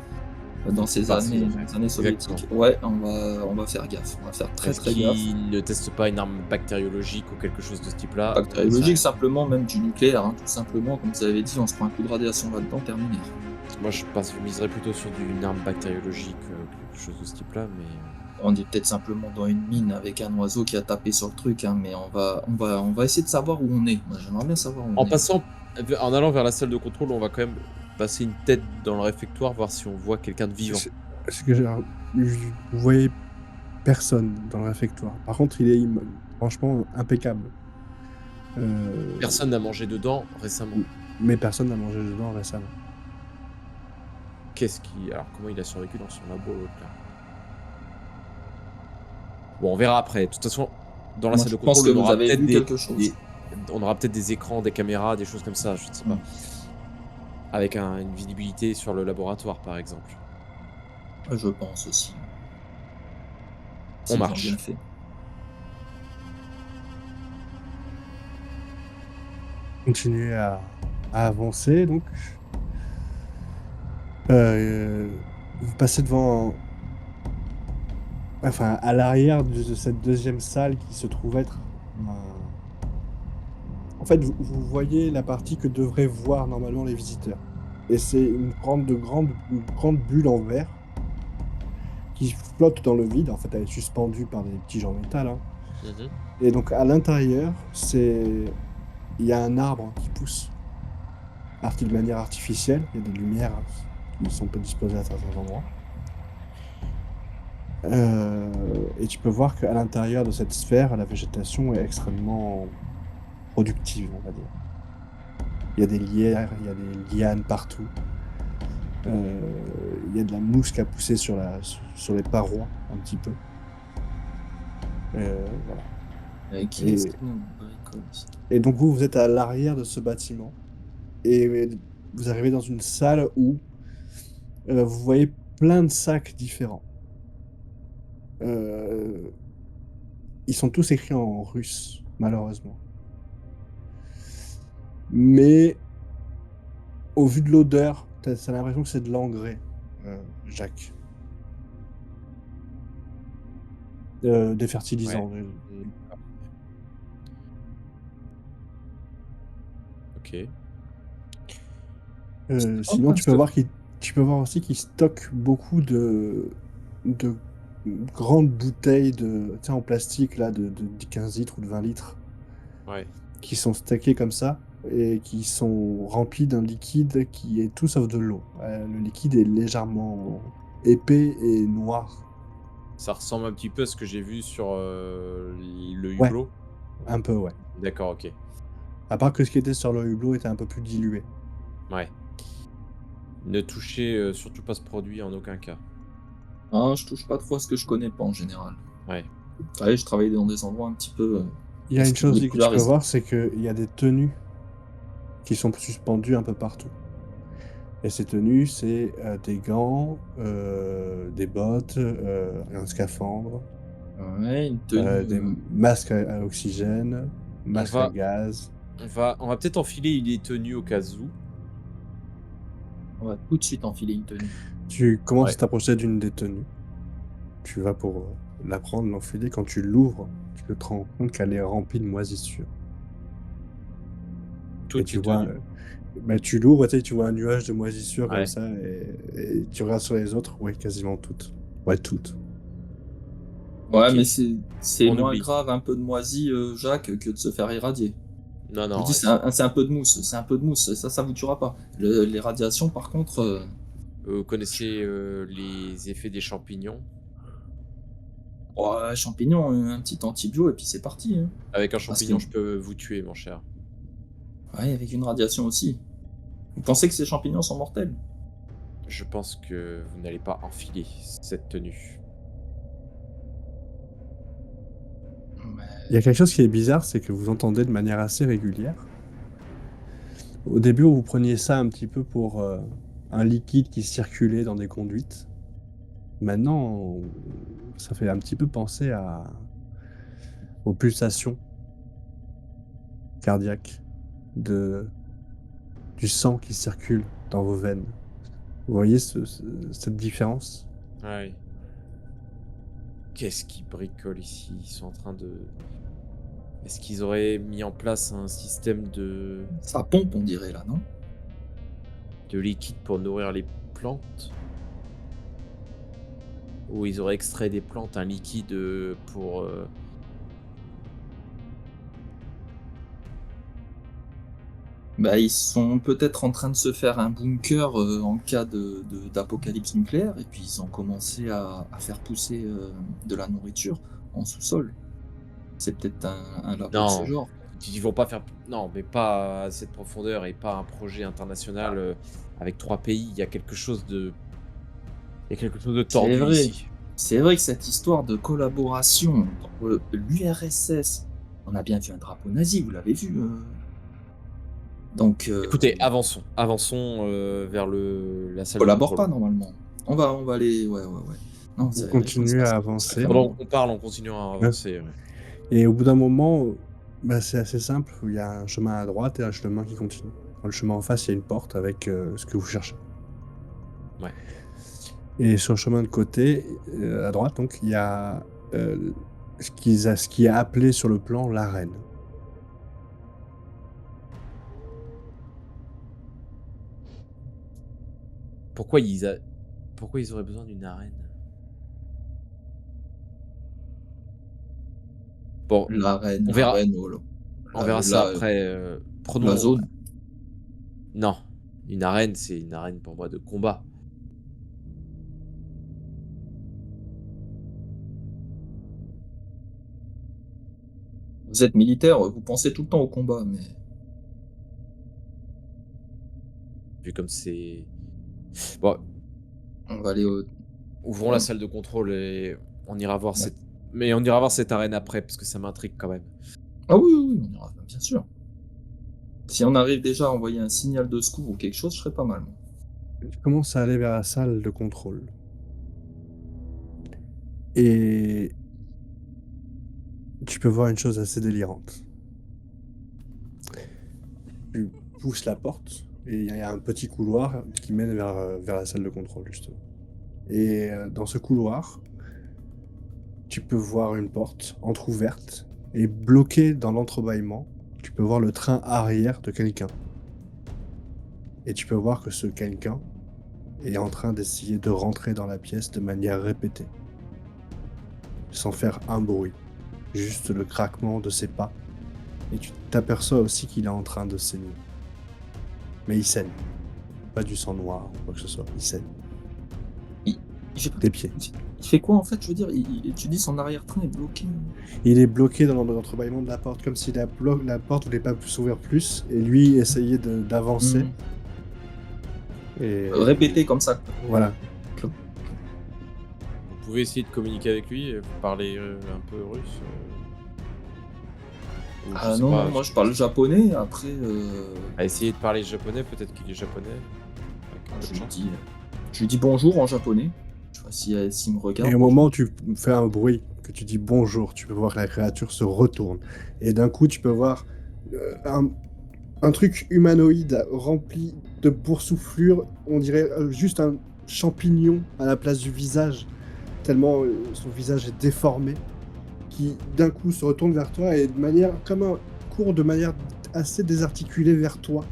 dans ces Pas années, si- années soviétiques, exactement. ouais, on va faire gaffe. On va faire très Est-ce très gaffe. qu'ils ne testent pas une arme bactériologique ou quelque chose de ce type-là? Bactériologique, Ça- simplement, même du nucléaire, hein, tout simplement. Comme vous avez dit, on se prend un coup de radiation là-dedans, terminé. Moi je miserais plutôt sur une arme bactériologique, quelque chose de ce type-là, mais... On est peut-être simplement dans une mine avec un oiseau qui a tapé sur le truc, hein, mais on va essayer de savoir où on est. Moi, j'aimerais bien savoir où on est. En allant vers la salle de contrôle, on va quand même passer une tête dans le réfectoire, voir si on voit quelqu'un de vivant. C'est que vous voyez personne dans le réfectoire. Par contre, il est franchement impeccable. Personne n'a mangé dedans récemment. Mais personne n'a mangé dedans récemment. Alors comment il a survécu dans son labo, l'autre là? Bon, on verra après. De toute façon, dans la Moi, salle je de pense contrôle, que on vous aura avez peut-être vu quelque chose. on aura peut-être des écrans, des caméras, des choses comme ça, je ne sais pas. Mm. Avec une visibilité sur le laboratoire, par exemple. Je pense aussi. On S'ils ont bien marche. fait. Continuez à avancer, donc. Vous passez devant, enfin, à l'arrière de cette deuxième salle qui se trouve être en fait, vous voyez la partie que devraient voir normalement les visiteurs. Et c'est une grande bulle en verre qui flotte dans le vide. En fait, elle est suspendue par des tiges en métal, hein. Mhm. Et donc, à l'intérieur, il y a un arbre qui pousse de manière artificielle. Il y a des lumières qui sont peu disposées à certains endroits. Et tu peux voir qu'à l'intérieur de cette sphère, la végétation est extrêmement productive, on va dire. Il y a des lierres, il y a des lianes partout. Il y a de la mousse qui a poussé sur les parois, un petit peu. Voilà. Qui est-ce qui nous bricole ici? Et donc vous êtes à l'arrière de ce bâtiment. Et vous arrivez dans une salle où vous voyez plein de sacs différents. Euh, Ils sont tous écrits en russe, malheureusement. Mais au vu de l'odeur, t'as l'impression que c'est de l'engrais, Jacques. Des fertilisants. Ok. Sinon, tu peux voir aussi qu'ils stockent beaucoup de grandes bouteilles tu sais, en plastique là, de 15 litres ou de 20 litres Ouais. qui sont stackées comme ça et qui sont remplis d'un liquide qui est tout sauf de l'eau. Le liquide est légèrement épais et noir. Ça ressemble un petit peu à ce que j'ai vu sur le Ouais, hublot. un peu, ouais. D'accord, ok. À part que ce qui était sur le hublot était un peu plus dilué. Ouais. Ne touchez surtout pas ce produit en aucun cas. Ah, je touche pas trop à ce que je connais pas en général. Ouais. Allez, je travaille dans des endroits un petit peu. Il y a une chose que tu peux sécularisés. voir, c'est qu'il y a des tenues qui sont suspendues un peu partout. Et ces tenues, c'est des gants, des bottes, un scaphandre, Ouais, une tenue. des masques à oxygène, masques à va- gaz. On va peut-être enfiler des tenues au cas où. On va tout de suite enfiler une tenue. Tu commences Ouais. à t'approcher d'une des tenues. Tu vas pour la prendre, l'enfiler. Quand tu l'ouvres, tu te rends compte qu'elle est remplie de moisissures. Et Toutes tu les vois, tenues. bah, tu l'ouvres, tu vois un nuage de moisissures comme Ouais. ça, et tu regardes sur les autres, ouais, quasiment toutes. Ouais, toutes. Ouais, Ok. mais c'est On moins oublie. grave un peu de moisi, Jacques, que de se faire irradier. Non, Je non. vous dis, c'est un peu de mousse. C'est un peu de mousse. Ça vous tuera pas. Les radiations, par contre. Vous connaissez les effets des champignons? Ouais, champignons, un petit antibio, et puis c'est parti, hein. Avec un Parce que, champignon, je peux vous tuer, mon cher. ouais, avec une radiation aussi. Vous pensez que ces champignons sont mortels? Je pense que vous n'allez pas enfiler cette tenue. Il y a quelque chose qui est bizarre, c'est que vous entendez de manière assez régulière. Au début, vous preniez ça un petit peu pour un liquide qui circulait dans des conduites. Maintenant, ça fait un petit peu penser aux pulsations cardiaques du sang qui circule dans vos veines. Vous voyez cette différence? Ouais. Qu'est-ce qu'ils bricolent ici? Ils sont en train de... Est-ce qu'ils auraient mis en place un système de Ça pompe, on dirait, là, non? liquide pour nourrir les plantes? Ou ils auraient extrait des plantes un liquide pour... Bah, ils sont peut-être en train de se faire un bunker en cas d'apocalypse nucléaire, et puis ils ont commencé à faire pousser de la nourriture en sous-sol. C'est peut-être un labo de ce Non, genre. ils vont pas faire... Non, mais pas à cette profondeur et pas un projet international avec 3 pays. Il y a quelque chose de... Il y a quelque chose de C'est tordu vrai. ici. C'est vrai que cette histoire de collaboration entre l'URSS, on a bien vu un drapeau nazi, vous l'avez vu. Donc, Écoutez, avançons vers la salle de collabore contrôle. pas normalement. On va aller. Ouais, ouais, ouais. Non, vous Vous avez raison, continuez à ça avancer. fait Pendant mal. qu'on parle, on continue à avancer. Ouais. Et au bout d'un moment, bah, c'est assez simple. Il y a un chemin à droite et un chemin qui continue. Dans le chemin en face, il y a une porte avec ce que vous cherchez. Ouais. Et sur le chemin de côté, à droite, donc, il y a ce qui est appelé sur le plan l'arène. Pourquoi ils auraient besoin d'une arène? Bon, L'arène, on verra. l'arène, On verra ça après. la Prenons. zone. Non, une arène, c'est une arène pour moi de combat. Vous êtes militaire, vous pensez tout le temps au combat, mais Vu comme c'est. Bon, on va aller au. ouvrons la salle de contrôle et on ira voir Ouais. cette. Mais on ira voir cette arène après parce que ça m'intrigue quand même. Ah oui, oui, oui, on ira, bien sûr. Si on arrive déjà à envoyer un signal de secours ou quelque chose, je serais pas mal. Moi. Tu commences à aller vers la salle de contrôle. Et tu peux voir une chose assez délirante. Tu pousses la porte et il y a un petit couloir qui mène vers la salle de contrôle, justement. Et dans ce couloir, tu peux voir une porte entrouverte et bloquée dans l'entrebâillement. Tu peux voir le train arrière de quelqu'un. Et tu peux voir que ce quelqu'un est en train d'essayer de rentrer dans la pièce de manière répétée. Sans faire un bruit. Juste le craquement de ses pas. Et tu t'aperçois aussi qu'il est en train de saigner. Mais il saigne. Pas du sang noir ou quoi que ce soit. Il saigne. Il fait, Des pieds. il fait quoi en fait? Je veux dire, tu dis son arrière-train est bloqué. Il est bloqué dans l'entrebâillement de la porte, comme si la porte voulait pas s'ouvrir plus, et lui essayait d'avancer. Mhm. Et Répété comme ça. voilà. Vous pouvez essayer de communiquer avec lui, vous parlez un peu russe. Ou je Ah sais non, pas, moi je parle japonais, après À essayer de parler japonais, peut-être qu'il est japonais. Avec un peu de chance. je lui dis bonjour en japonais. Je vois s'il me regarde. Et au moment où tu fais un bruit, que tu dis bonjour, tu peux voir que la créature se retourne. Et d'un coup, tu peux voir un truc humanoïde rempli de boursouflures, on dirait juste un champignon à la place du visage, tellement son visage est déformé, qui d'un coup se retourne vers toi et court de manière assez désarticulée vers toi.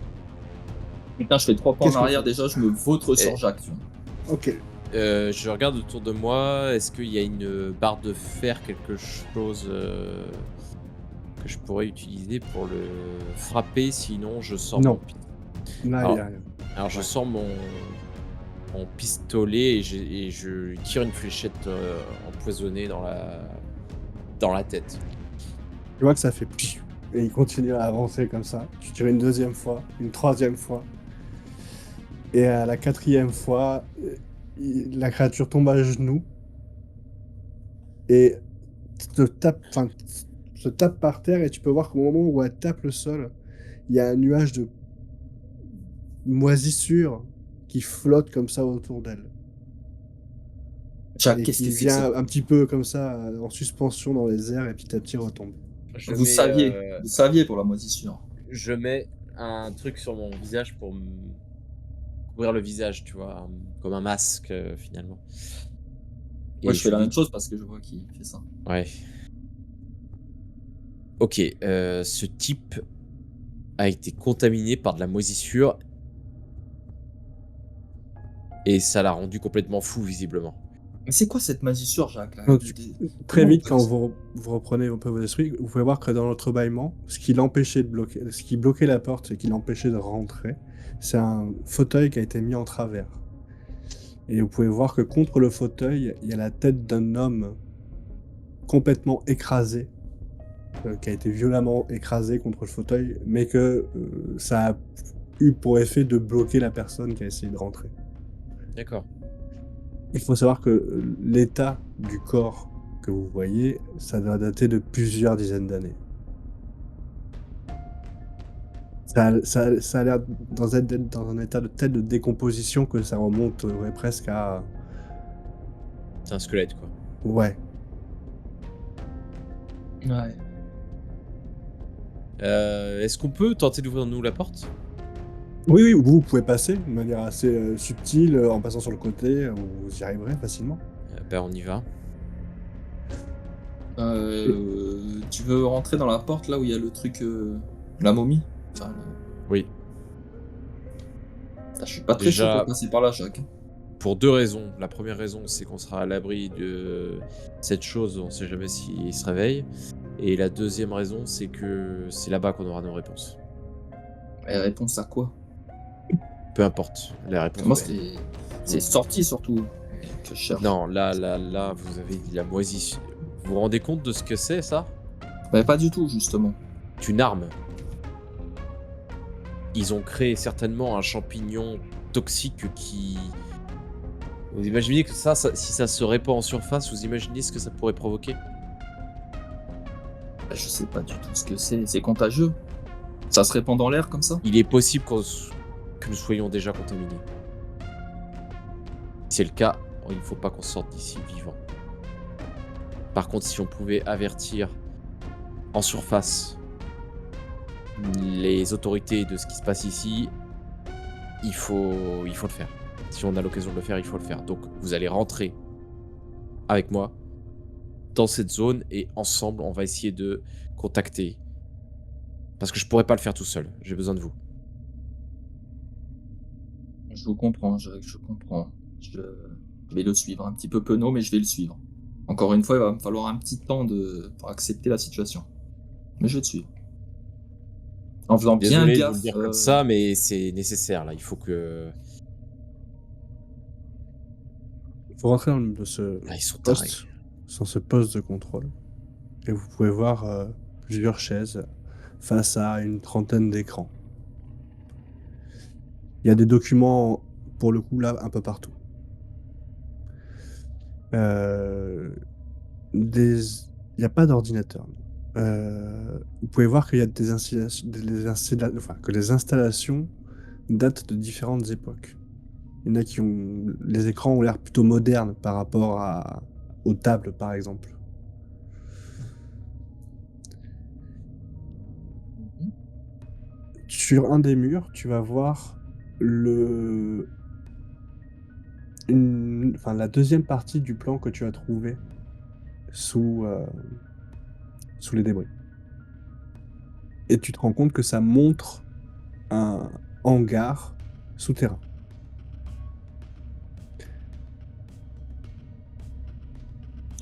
Putain, je fais 3 pas Qu'est-ce en que arrière déjà, je me vautre sur Jacques. Tu vois. Ok. Je regarde autour de moi, est-ce qu'il y a une barre de fer, quelque chose que je pourrais utiliser pour le frapper, sinon je sors Non. mon Là, il y a rien. Alors je Ouais. sors mon pistolet et je tire une fléchette empoisonnée dans la tête. Tu vois que ça fait pfiou, et il continue à avancer comme ça. Tu tires une deuxième fois, une troisième fois. Et à la quatrième fois, la créature tombe à genoux et se tape par terre, et tu peux voir qu'au moment où elle tape le sol, il y a un nuage de moisissure qui flotte comme ça autour d'elle. Jacques, Et qu'est-ce qui que c'est que vient ça? un petit peu comme ça, en suspension dans les airs, et petit à petit retombe. Vous saviez pour la moisissure. Je mets un truc sur mon visage pour couvrir le visage, tu vois, comme un masque finalement. Moi, Et je fais la lui même chose parce que je vois qu'il fait ça. Ouais. Ok, ce type a été contaminé par de la moisissure et ça l'a rendu complètement fou visiblement. Mais c'est quoi cette moisissure, Jacques là? Donc, Très Comment vite, on quand peut- vous reprenez un peu vos esprits, vous pouvez voir que dans l'entrebâillement, ce qui bloquait la porte et qui l'empêchait de rentrer, c'est un fauteuil qui a été mis en travers. Et vous pouvez voir que contre le fauteuil, il y a la tête d'un homme complètement écrasé, qui a été violemment écrasé contre le fauteuil, mais que ça a eu pour effet de bloquer la personne qui a essayé de rentrer. D'accord. Il faut savoir que l'état du corps que vous voyez, ça doit dater de plusieurs dizaines d'années. Ça a l'air d'être dans un état de telle de décomposition que ça remonte, ouais, presque à C'est un squelette, quoi. ouais. Ouais. Est-ce qu'on peut tenter d'ouvrir nous la porte? Oui, oui, vous pouvez passer de manière assez, subtile, en passant sur le côté, vous y arriverez facilement. Bah, on y va. Tu veux rentrer dans la porte là où il y a le truc, la momie? Enfin, Oui. je suis pas très chaud Déjà pour passer par là, Jacques. pour 2 raisons. La première raison, c'est qu'on sera à l'abri de cette chose, on sait jamais s'il se réveille et la deuxième raison, c'est que c'est là-bas qu'on aura nos réponses. Et réponse à quoi? Peu importe, la réponse Moi, ouais. c'est sorti surtout que je cherche. Non, là, vous avez dit la moisie. Vous vous rendez compte de ce que c'est, ça? Mais pas du tout, justement. C'est une arme. Ils ont créé certainement un champignon toxique qui... Vous imaginez que ça, si ça se répand en surface, vous imaginez ce que ça pourrait provoquer? Bah, je sais pas du tout ce que c'est. C'est contagieux? Ça se répand dans l'air comme ça? Il est possible que nous soyons déjà contaminés. Si c'est le cas, il ne faut pas qu'on sorte d'ici vivant. Par contre, si on pouvait avertir en surface les autorités de ce qui se passe ici, il faut le faire. Si on a l'occasion de le faire, il faut le faire. Donc, vous allez rentrer avec moi dans cette zone et ensemble, on va essayer de contacter. Parce que je pourrais pas le faire tout seul. J'ai besoin de vous. Je vous comprends, Jacques, je comprends. Je vais le suivre. Un petit peu penaud, mais je vais le suivre. Encore une fois, il va me falloir un petit temps pour accepter la situation. Mais je vais te suivre. En faisant bien Désolé de vous gaffe. le dire comme ça, mais c'est nécessaire là. Il faut que. Il faut rentrer dans ce Ah, ils sont tarés. poste, sur ce poste de contrôle, et vous pouvez voir, plusieurs chaises face à une trentaine d'écrans. Il y a des documents, pour le coup, là, un peu partout. Des il y a pas d'ordinateur, non. Vous pouvez voir qu'il y a que les installations datent de différentes époques. Il y en a qui ont les écrans ont l'air plutôt modernes par rapport aux tables, par exemple. Sur un des murs, tu vas voir la deuxième partie du plan que tu as trouvé sous, sous les débris. Et tu te rends compte que ça montre un hangar souterrain.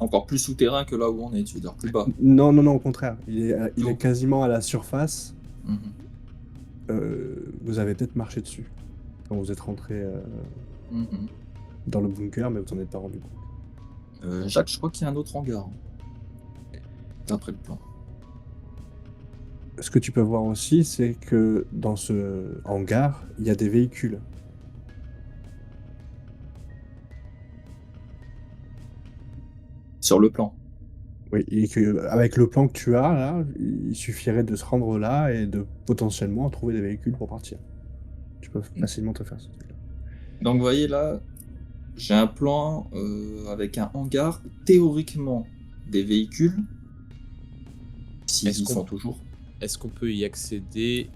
Encore plus souterrain que là où on est, tu veux dire plus bas. Non, non, non, au contraire. Il est Non. quasiment à la surface. Mhm. Vous avez peut-être marché dessus quand vous êtes rentré Mhm. dans le bunker, mais vous n'en êtes pas rendu compte. Jacques, je crois qu'il y a un autre hangar. D'après le plan. Ce que tu peux voir aussi, c'est que dans ce hangar, il y a des véhicules. Sur le plan. Oui, et avec le plan que tu as là, il suffirait de se rendre là et de potentiellement trouver des véhicules pour partir. Tu peux facilement te faire ce truc-là. Donc vous voyez là, j'ai un plan avec un hangar, théoriquement des véhicules, s'ils Est-ce y qu'on- sont toujours. Est-ce qu'on peut y accéder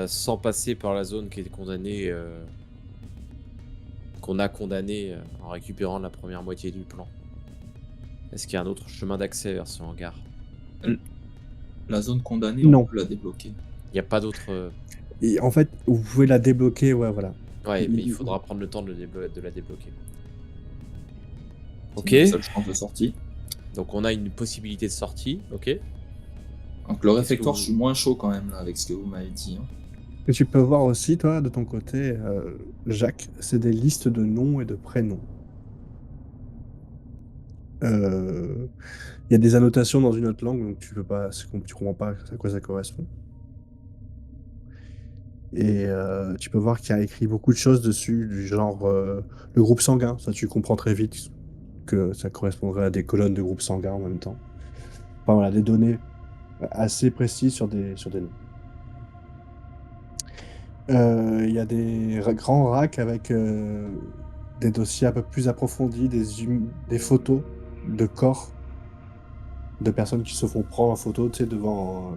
sans passer par la zone qui est condamnée, qu'on a condamnée en récupérant la première moitié du plan? Est-ce qu'il y a un autre chemin d'accès vers ce hangar? La zone condamnée, Non. on peut la débloquer. Il n'y a pas d'autre. Et en fait, vous pouvez la débloquer, ouais, voilà. Ouais, mais il Il- faudra prendre le temps de la débloquer. Ok, C'est notre seule chance de sortie. donc on a une possibilité de sortie, ok. Donc le réfectoire, vous- je suis moins chaud quand même là avec ce que vous m'avez dit. Hein. Ce que tu peux voir aussi, toi, de ton côté, Jacques, c'est des listes de noms et de prénoms. Il y a des annotations dans une autre langue, donc tu comprends pas à quoi ça correspond. Et tu peux voir qu'il y a écrit beaucoup de choses dessus, du genre le groupe sanguin, ça tu comprends très vite Donc ça correspondrait à des colonnes de groupes sanguins en même temps. Enfin voilà, des données assez précises sur des noms. Il y a des grands racks avec des dossiers un peu plus approfondis, des photos de corps de personnes qui se font prendre en photo, tu sais, devant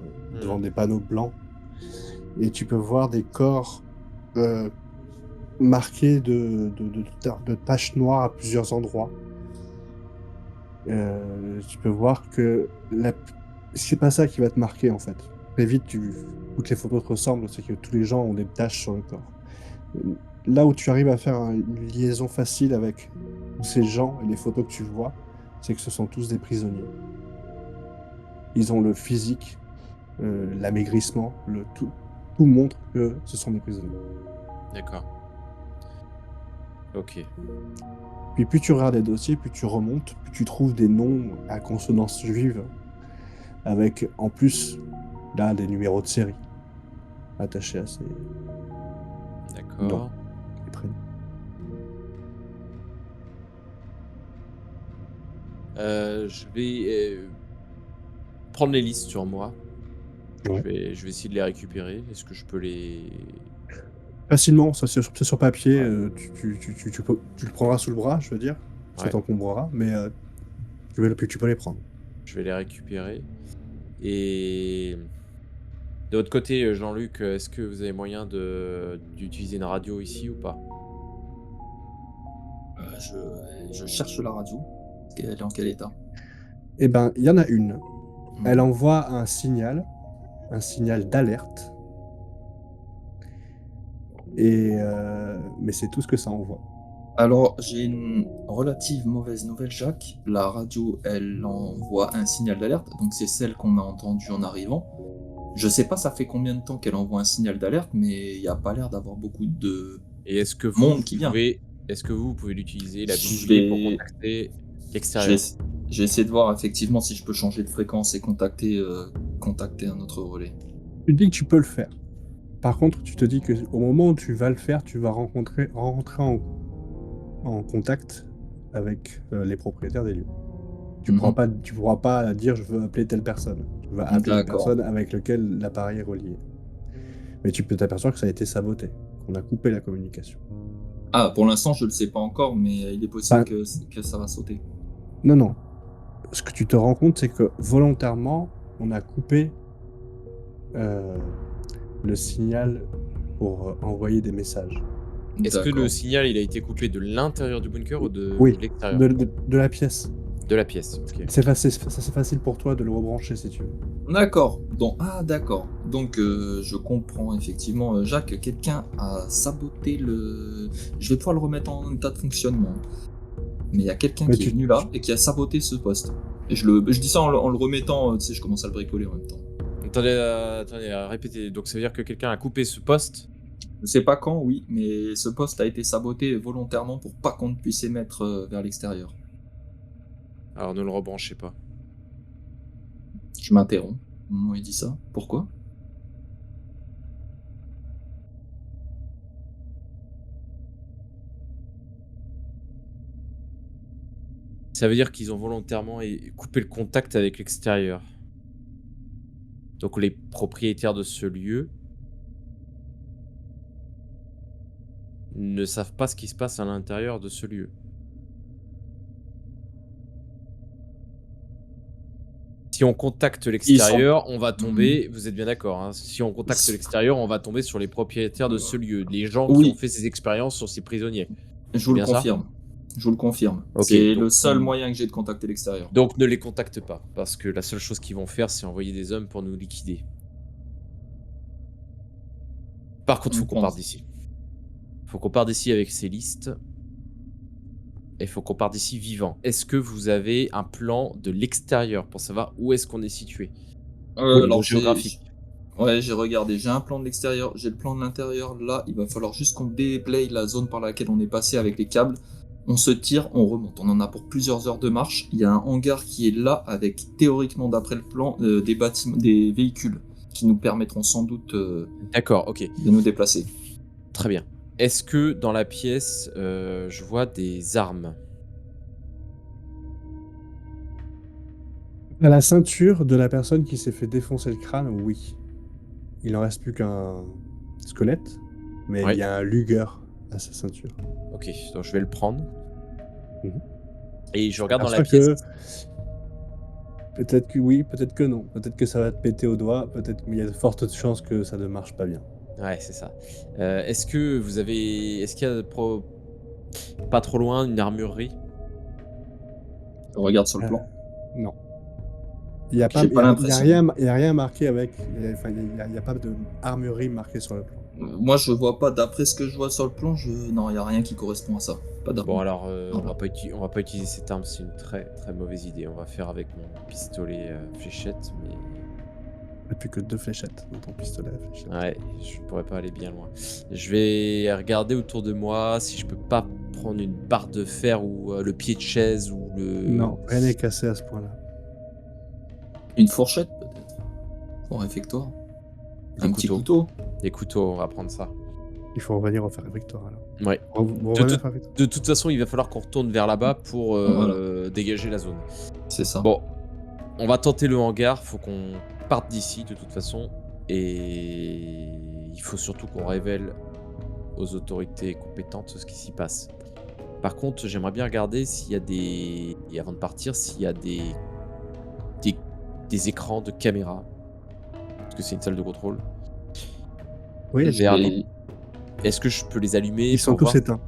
des panneaux blancs. Et tu peux voir des corps marqués de taches noires à plusieurs endroits. Tu peux voir que c'est pas ça qui va te marquer en fait. Très vite, toutes les photos te ressemblent, c'est que tous les gens ont des taches sur le corps. Là où tu arrives à faire une liaison facile avec tous ces gens et les photos que tu vois, c'est que ce sont tous des prisonniers. Ils ont le physique, l'amaigrissement, tout montre que ce sont des prisonniers. D'accord. Ok. Puis plus tu regardes les dossiers, plus tu remontes, plus tu trouves des noms à consonance juive, avec en plus là des numéros de série attachés à ces D'accord. prénoms. Je vais prendre les listes sur moi. Ouais. Je vais essayer de les récupérer. Est-ce que je peux les... Facilement, ça c'est sur papier, Ouais. tu le prendras sous le bras, je veux dire, ça Ouais. t'encombrera, mais tu peux les prendre. Je vais les récupérer. Et de votre côté, Jean-Luc, est-ce que vous avez moyen d'utiliser une radio ici ou pas? Je cherche la radio. Elle est en quel état? Eh ben, il y en a une. Mhm. Elle envoie un signal d'alerte. Mais c'est tout ce que ça envoie. Alors, j'ai une relative mauvaise nouvelle, Jacques. La radio, elle envoie un signal d'alerte, donc c'est celle qu'on a entendue en arrivant. Je sais pas ça fait combien de temps qu'elle envoie un signal d'alerte, mais il n'y a pas l'air d'avoir beaucoup de Et est-ce que monde qui vient. vous pouvez l'utiliser, la Je bouclier, pour vais- contacter J'ai l'extérieur? j'ai essayé de voir effectivement si je peux changer de fréquence et contacter un autre relais. Tu te dis que tu peux le faire. Par contre, tu te dis que au moment où tu vas le faire, tu vas rentrer en contact avec les propriétaires des lieux. Tu pourras pas dire je veux appeler telle personne. Tu vas appeler la D'accord. personne avec laquelle l'appareil est relié. Mais tu peux t'apercevoir que ça a été saboté, qu'on a coupé la communication. Ah, pour l'instant, je le sais pas encore, mais il est possible Enfin, que ça va sauter. non. Ce que tu te rends compte, c'est que volontairement, on a coupé le signal pour envoyer des messages. Est-ce que le D'accord. signal, il a été coupé de l'intérieur du bunker ou de Oui, l'extérieur? de la pièce. De la pièce, ok. C'est facile pour toi de le rebrancher si tu veux. D'accord. D'accord. Donc, je comprends effectivement, Jacques, quelqu'un a saboté le. Je vais pouvoir le remettre en état de fonctionnement. Mais il y a quelqu'un Mais qui est venu là et qui a saboté ce poste. Et je dis ça en le remettant, tu sais, je commence à le bricoler en même temps. Attendez, répétez. Donc ça veut dire que quelqu'un a coupé ce poste? Je sais pas quand, oui, mais ce poste a été saboté volontairement pour pas qu'on ne puisse émettre vers l'extérieur. Alors ne le rebranchez pas. Je m'interromps au moment où il dit ça. Pourquoi? Ça veut dire qu'ils ont volontairement coupé le contact avec l'extérieur. Donc les propriétaires de ce lieu ne savent pas ce qui se passe à l'intérieur de ce lieu. Si on contacte l'extérieur, on va tomber, vous êtes bien d'accord, hein, si on contacte l'extérieur, on va tomber sur les propriétaires de ce lieu, les gens qui ont fait ces expériences sur ces prisonniers. Je vous le Bien ça? confirme. Je vous le confirme. Ok, C'est donc le seul moyen que j'ai de contacter l'extérieur. Donc ne les contacte pas, parce que la seule chose qu'ils vont faire, c'est envoyer des hommes pour nous liquider. Par contre, faut qu'on parte d'ici. Faut qu'on parte d'ici avec ces listes. Et faut qu'on parte d'ici vivant. Est-ce que vous avez un plan de l'extérieur pour savoir où est-ce qu'on est situé? Alors géographique. Ouais, j'ai regardé. J'ai un plan de l'extérieur, j'ai le plan de l'intérieur. Là, il va falloir juste qu'on déblaye la zone par laquelle on est passé avec les câbles. On se tire, on remonte. On en a pour plusieurs heures de marche. Il y a un hangar qui est là avec, théoriquement, d'après le plan, des bâtiments, des véhicules qui nous permettront sans doute D'accord, ok. de nous déplacer. Très bien. Est-ce que dans la pièce, je vois des armes? À la ceinture de la personne qui s'est fait défoncer le crâne, oui. Il en reste plus qu'un squelette, mais Ouais. il y a un Luger à sa ceinture. Ok, donc je vais le prendre. Mhm. Et je regarde dans la Parce pièce. que peut-être que oui, peut-être que non. Peut-être que ça va te péter au doigt, peut-être, mais il y a de fortes chances que ça ne marche pas bien. Ouais, c'est ça. Est-ce que vous avez. Est-ce qu'il y a pas trop loin une armurerie? Regarde sur le Euh, plan. non. Il n'y a, pas- J'ai pas l'impression. il y a rien marqué avec. Enfin, il y a pas de armurerie marquée sur le plan. Moi, je vois pas, d'après ce que je vois sur le plan, non, il y a rien qui correspond à ça. Pas Bon, d'arme. alors, on Voilà. va pas utiliser cette arme, c'est une très très mauvaise idée. On va faire avec mon pistolet fléchette, mais. Il n'y a plus que 2 fléchettes dans ton pistolet à fléchette. Ouais, je pourrais pas aller bien loin. Je vais regarder autour de moi si je peux pas prendre une barre de fer ou le pied de chaise ou le. Non, rien n'est cassé à ce point-là. Une fourchette, peut-être. Au réfectoire. Des Un petit couteaux. couteau. Des couteaux, on va prendre ça. Il faut revenir refaire Victor alors. Ouais. Vous De, revenez tout- faire Victor. de toute façon, il va falloir qu'on retourne vers là-bas pour Voilà. dégager la zone. C'est ça. Bon, on va tenter le hangar, faut qu'on parte d'ici de toute façon. Et il faut surtout qu'on révèle aux autorités compétentes ce qui s'y passe. Par contre, j'aimerais bien regarder s'il y a des... Et avant de partir, s'il y a des écrans de caméra. Parce que c'est une salle de contrôle. Oui, Vers Et- les... Est-ce que je peux les allumer ils sont pour tous voir éteints.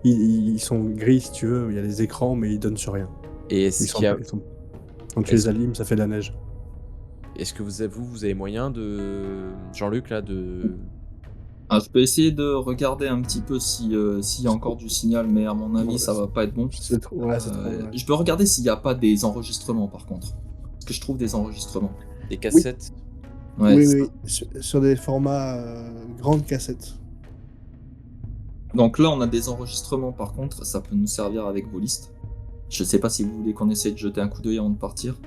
Ils sont gris si tu veux, il y a des écrans, mais ils donnent sur rien. Et Ils est-ce sont, qu'il y a... ils sont- Quand tu Est-ce les allumes, ça fait de la neige. Est-ce que vous avez moyen de... Jean-Luc, là, de... Ah, je peux essayer de regarder un petit peu si, s'il y a encore du signal, mais à mon avis, Ouais, ça va pas être bon. C'est trop, ouais, c'est trop. Ouais. Je peux regarder s'il n'y a pas des enregistrements, par contre. Parce que je trouve des enregistrements. des cassettes? Ouais, Oui, ça. oui, sur des formats grandes cassettes. Donc là, on a des enregistrements, par contre, ça peut nous servir avec vos listes. Je sais pas si vous voulez qu'on essaie de jeter un coup d'œil avant de partir.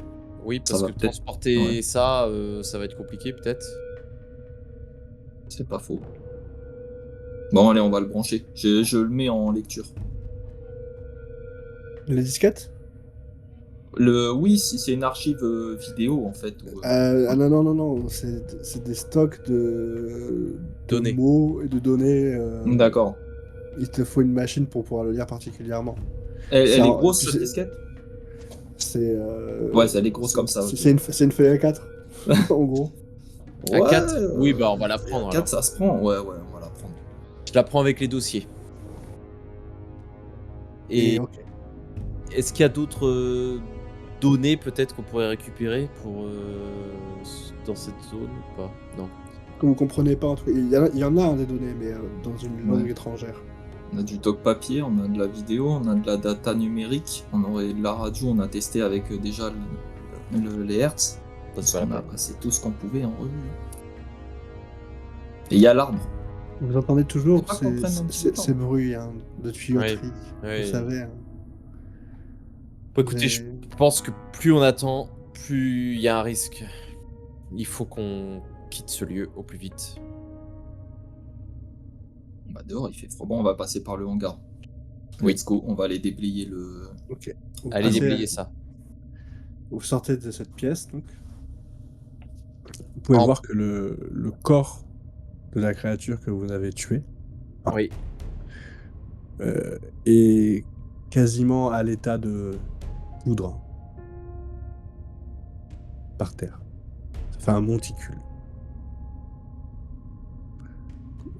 Oui, parce va que peut-être- transporter ouais. ça, ça va être compliqué, peut-être. C'est pas faux. Bon, allez, on va le brancher. Je le mets en lecture. Les disquettes Oui, si c'est une archive vidéo, en fait. Non, c'est des stocks de Données. mots et de données. D'accord. Il te faut une machine pour pouvoir le lire particulièrement. Elle C'est est un- grosse, tu cette sais- disquette? C'est. Ouais, elle est grosse comme ça. ok. C'est une feuille A4, en gros. À 4? Oui, bah, on va la prendre, À 4, alors. ça se prend. Ouais, on va la prendre. Je la prends avec les dossiers. Et ok. est-ce qu'il y a d'autres données, peut-être, qu'on pourrait récupérer pour dans cette zone ou pas? Non. Comme vous comprenez pas, il y en a des données, mais dans une langue étrangère. On a du doc papier, on a de la vidéo, on a de la data numérique, on aurait de la radio, on a testé avec déjà les hertz. Ça, c'est pas la On a peine. passé tout ce qu'on pouvait en revue. Et il y a l'arbre. Vous entendez toujours Faut pas qu'on prenne un petit peu de temps. ces bruits de tuyauterie. Oui. Vous savez. Hein. Bon, écoutez, je pense que plus on attend, plus il y a un risque. Il faut qu'on quitte ce lieu au plus vite. Bah dehors, il fait froid. Bon, on va passer par le hangar. Oui. Let's go, on va aller déblayer le... Ok. Vous Allez passez- déblayer ça. Vous sortez de cette pièce, donc. Vous pouvez En- voir que le corps de la créature que vous avez tuée Oui. est quasiment à l'état de poudre par terre. Ça fait un monticule.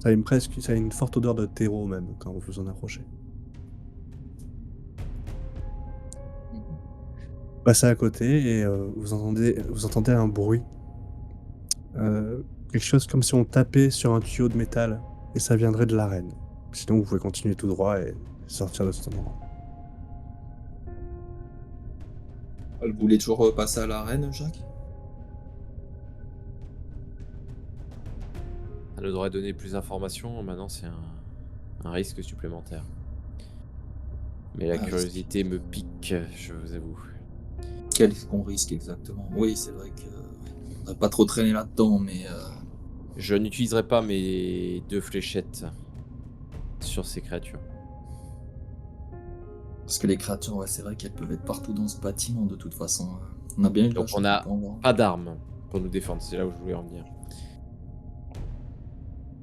Ça a une forte odeur de terreau même quand vous vous en approchez. Vous passez à côté et vous entendez un bruit. Quelque chose comme si on tapait sur un tuyau de métal et ça viendrait de l'arène. Sinon vous pouvez continuer tout droit et sortir de cet endroit. Vous voulez toujours passer à l'arène, Jacques? Elle devrait donner plus d'informations. Maintenant, c'est un risque supplémentaire. Mais la Ah, curiosité me pique, je vous avoue. Qu'est-ce qu'on risque exactement? Oui, c'est vrai que on n'a pas trop traîné là-dedans, mais Je n'utiliserai pas mes 2 fléchettes sur ces créatures. parce que les créatures, ouais, c'est vrai qu'elles peuvent être partout dans ce bâtiment de toute façon. On a bien eu de la Donc chance on de a pas en voir. pas d'armes pour nous défendre, c'est là où je voulais en venir.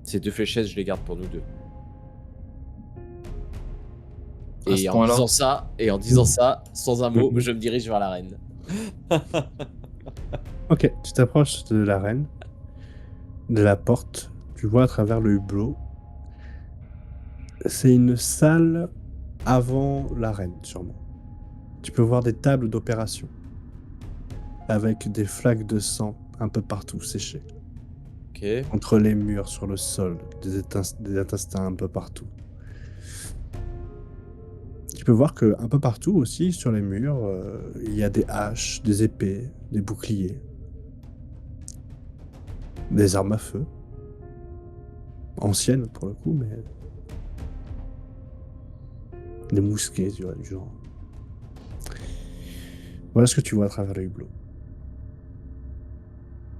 Ces 2 fléchettes, je les garde pour nous 2. À ce Et en point-là. disant ça, sans un mot, Mhm. je me dirige vers l'arène. Ok, tu t'approches de l'arène, de la porte, tu vois à travers le hublot. C'est une salle avant l'arène, sûrement. Tu peux voir des tables d'opération avec des flaques de sang un peu partout séchées. Ok. Entre les murs, sur le sol, des intestins un peu partout. Tu peux voir que un peu partout aussi, sur les murs, il y a des haches, des épées, des boucliers, des armes à feu. Anciennes pour le coup, mais des mousquets, tu vois, du genre. Voilà ce que tu vois à travers le hublot.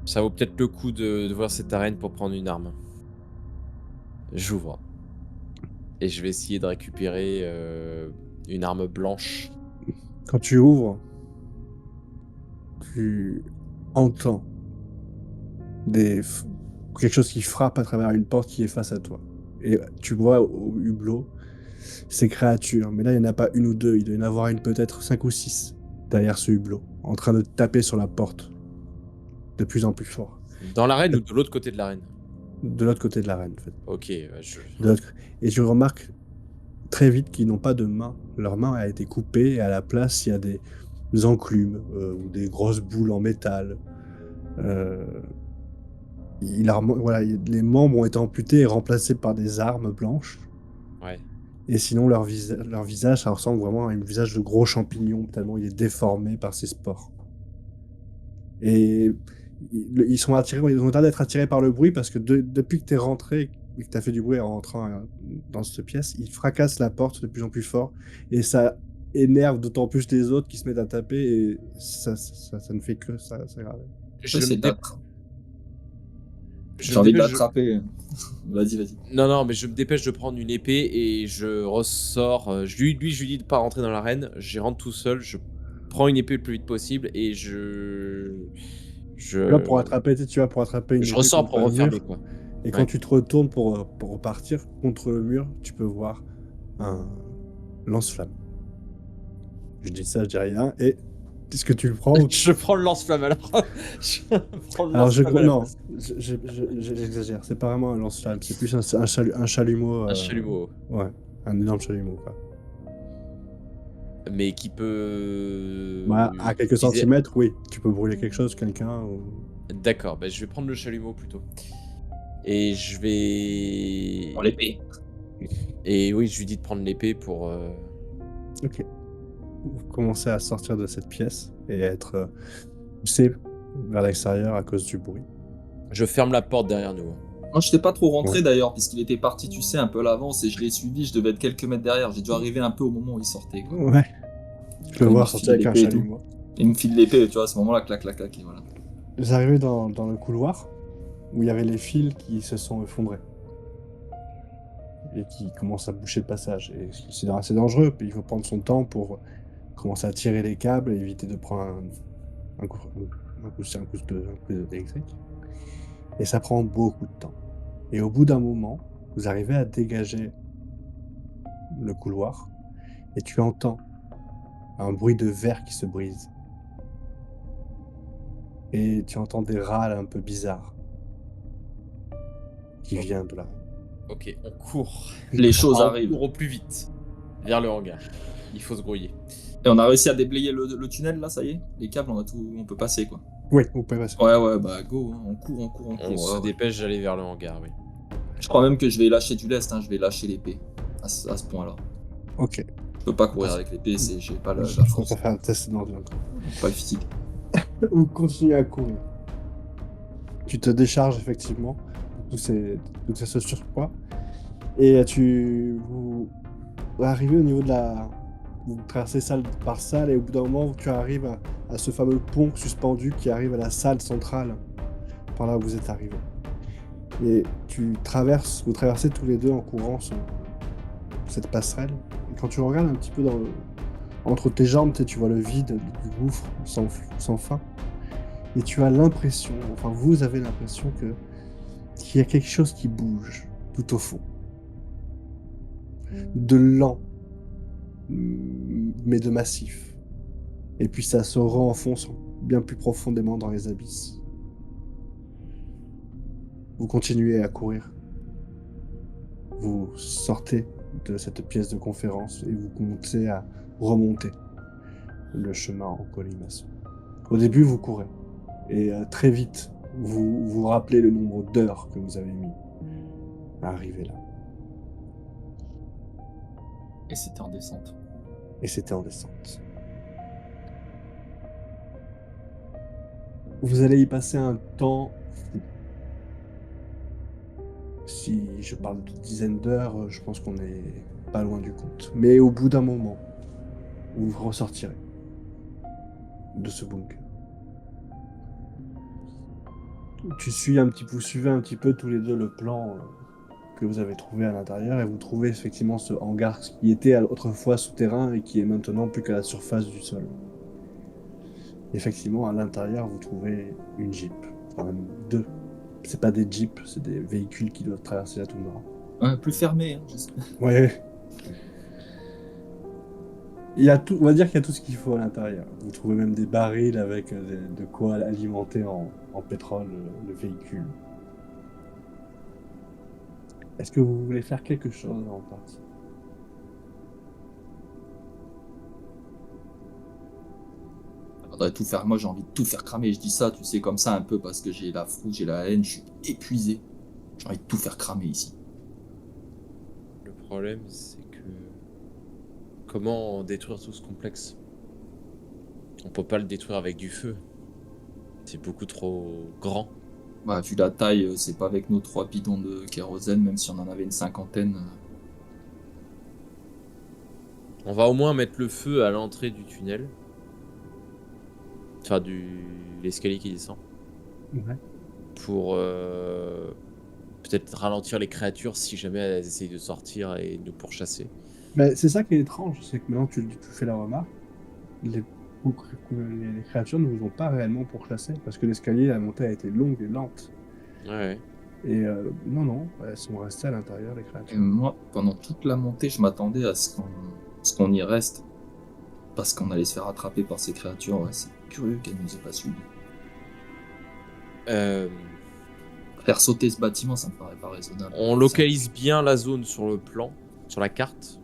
Ça vaut peut-être le coup de voir cette arène pour prendre une arme. J'ouvre. Et je vais essayer de récupérer une arme blanche. Quand tu ouvres, tu entends quelque chose qui frappe à travers une porte qui est face à toi. Et tu vois au hublot ces créatures, mais là il n'y en a pas une ou deux, il doit y en avoir peut-être 5 ou 6 derrière ce hublot, en train de taper sur la porte de plus en plus fort. Dans l'arène ou de l'autre côté de l'arène? De l'autre côté de l'arène, en fait. Ok, je... Et tu remarques très vite qu'ils n'ont pas de main. Leur main a été coupée et à la place il y a des enclumes ou des grosses boules en métal. Voilà, les membres ont été amputés et remplacés par des armes blanches. Ouais. Et sinon, leur visage, ça ressemble vraiment à un visage de gros champignon, tellement il est déformé par ces spores. Et ils ont l'air d'être attirés par le bruit parce que depuis que tu es rentré et que tu as fait du bruit en rentrant dans cette pièce, ils fracassent la porte de plus en plus fort. Et ça énerve d'autant plus les autres qui se mettent à taper et ça ne fait que ça, c'est grave. Je C'est me dé- d'attra- je J'ai me envie de dépêche l'attraper. Vas-y. Non, mais je me dépêche de prendre une épée et je ressors. Je lui dis de pas rentrer dans l'arène. J'y rentre tout seul. Je prends une épée le plus vite possible et Tu vas pour attraper une je épée ressors contre pour un refermer mur. quoi. Et quand Ouais. tu te retournes pour repartir contre le mur, tu peux voir un lance-flamme. Je dis ça, je dis rien. Et est-ce que tu le prends ou... Je prends le lance-flamme alors. Je prends le Alors, lance-flamme à la non, place. j'exagère. C'est pas vraiment un lance-flamme, c'est plus un chalumeau. Un chalumeau. Ouais, un énorme chalumeau, quoi. Mais qui peut. Bah, à quelques viser- centimètres, oui. Tu peux brûler quelque chose, quelqu'un. Ou... D'accord, bah, je vais prendre le chalumeau plutôt. Et je vais. Pour l'épée. Et oui, je lui dis de prendre l'épée pour. Ok. Vous commencez à sortir de cette pièce et à être poussé vers l'extérieur à cause du bruit. Je ferme la porte derrière nous. Moi, je n'étais pas trop rentré Ouais. d'ailleurs, puisqu'il était parti, tu sais, un peu à l'avance, et je l'ai suivi, je devais être quelques mètres derrière. J'ai dû arriver un peu au moment où il sortait, quoi. Ouais. Je le Quand il vois m'a sortir avec filé un l'épée et tout. chalumeau. Il me file l'épée, tu vois, à ce moment-là, clac, et voilà. Vous arrivez dans le couloir où il y avait les fils qui se sont effondrés et qui commencent à boucher le passage. Et c'est assez dangereux, puis il faut prendre son temps pour commencer à tirer les câbles et éviter de prendre un coup électrique. Et ça prend beaucoup de temps. Et au bout d'un moment, vous arrivez à dégager le couloir et tu entends un bruit de verre qui se brise. Et tu entends des râles un peu bizarres qui viennent de là. Ok, on court. Les choses On arrivent. court au plus vite vers le hangar. Il faut se grouiller. Et on a réussi à déblayer le tunnel, là, ça y est. Les câbles, on peut passer, quoi. Oui, vous pouvez passer. Ouais, bah go, hein. On court. On se ouais. dépêche d'aller vers le hangar, oui. Je crois même que je vais lâcher du lest, hein. Je vais lâcher l'épée. À ce point-là. Ok. Je peux pas courir avec l'épée, j'ai pas la Je force, vais faire un test d'endurance. pas le physique. Vous continuez à courir. Tu te décharges effectivement de ce surpoids. Et vous arrivez au niveau de la... Vous traversez salle par salle et au bout d'un moment, tu arrives à ce fameux pont suspendu qui arrive à la salle centrale par là où vous êtes arrivé. Et vous traversez tous les deux en courant cette passerelle. Et quand tu regardes un petit peu Entre tes jambes, tu vois le vide du gouffre sans fin. Et tu as l'impression, enfin vous avez l'impression qu'il y a quelque chose qui bouge tout au fond. De lent, mais de massif. Et puis ça se renfonce bien plus profondément dans les abysses. Vous continuez à courir. Vous sortez de cette pièce de conférence et vous commencez à remonter le chemin en colimaçon. Au début, vous courez. Et très vite, vous vous rappelez le nombre d'heures que vous avez mis à arriver là. Et c'était en descente. Et c'était en descente. Vous allez y passer un temps fou. Si je parle de dizaines d'heures, je pense qu'on est pas loin du compte. Mais au bout d'un moment, vous ressortirez de ce bunker. Vous suivez un petit peu tous les deux le plan que vous avez trouvé à l'intérieur et vous trouvez effectivement ce hangar qui était autrefois souterrain et qui est maintenant plus qu'à la surface du sol. Effectivement, à l'intérieur, vous trouvez une Jeep. Enfin, même deux. C'est pas des Jeeps, c'est des véhicules qui doivent traverser la toundra. Plus fermé, hein, j'espère. Ouais. Il y a tout, on va dire qu'il y a tout ce qu'il faut à l'intérieur. Vous trouvez même des barils avec de quoi alimenter en pétrole le véhicule. Est-ce que vous voulez faire quelque chose avant de partir? Faudrait tout faire. Moi, j'ai envie de tout faire cramer. Je dis ça, tu sais, comme ça, un peu parce que j'ai la frousse, j'ai la haine, je suis épuisé. J'ai envie de tout faire cramer ici. Le problème, c'est que... Comment détruire tout ce complexe? On peut pas le détruire avec du feu. C'est beaucoup trop grand. Bah, vu la taille, c'est pas avec nos 3 bidons de kérosène, même si on en avait une cinquantaine. On va au moins mettre le feu à l'entrée du tunnel. Enfin, l'escalier qui descend. Ouais. Pour peut-être ralentir les créatures si jamais elles essayent de sortir et nous pourchasser. Mais c'est ça qui est étrange, c'est que maintenant tu fais la remarque, les créatures ne vous ont pas réellement pourchassé, parce que l'escalier, la montée a été longue et lente. Ouais. Et non, elles sont restées à l'intérieur, les Et créatures. moi, pendant toute la montée, je m'attendais à ce qu'on y reste. Parce qu'on allait se faire attraper par ces créatures. Ouais, c'est curieux qu'elles nous aient pas suivis. Faire sauter ce bâtiment, ça me paraît pas raisonnable. On localise bien la zone sur le plan, sur la carte,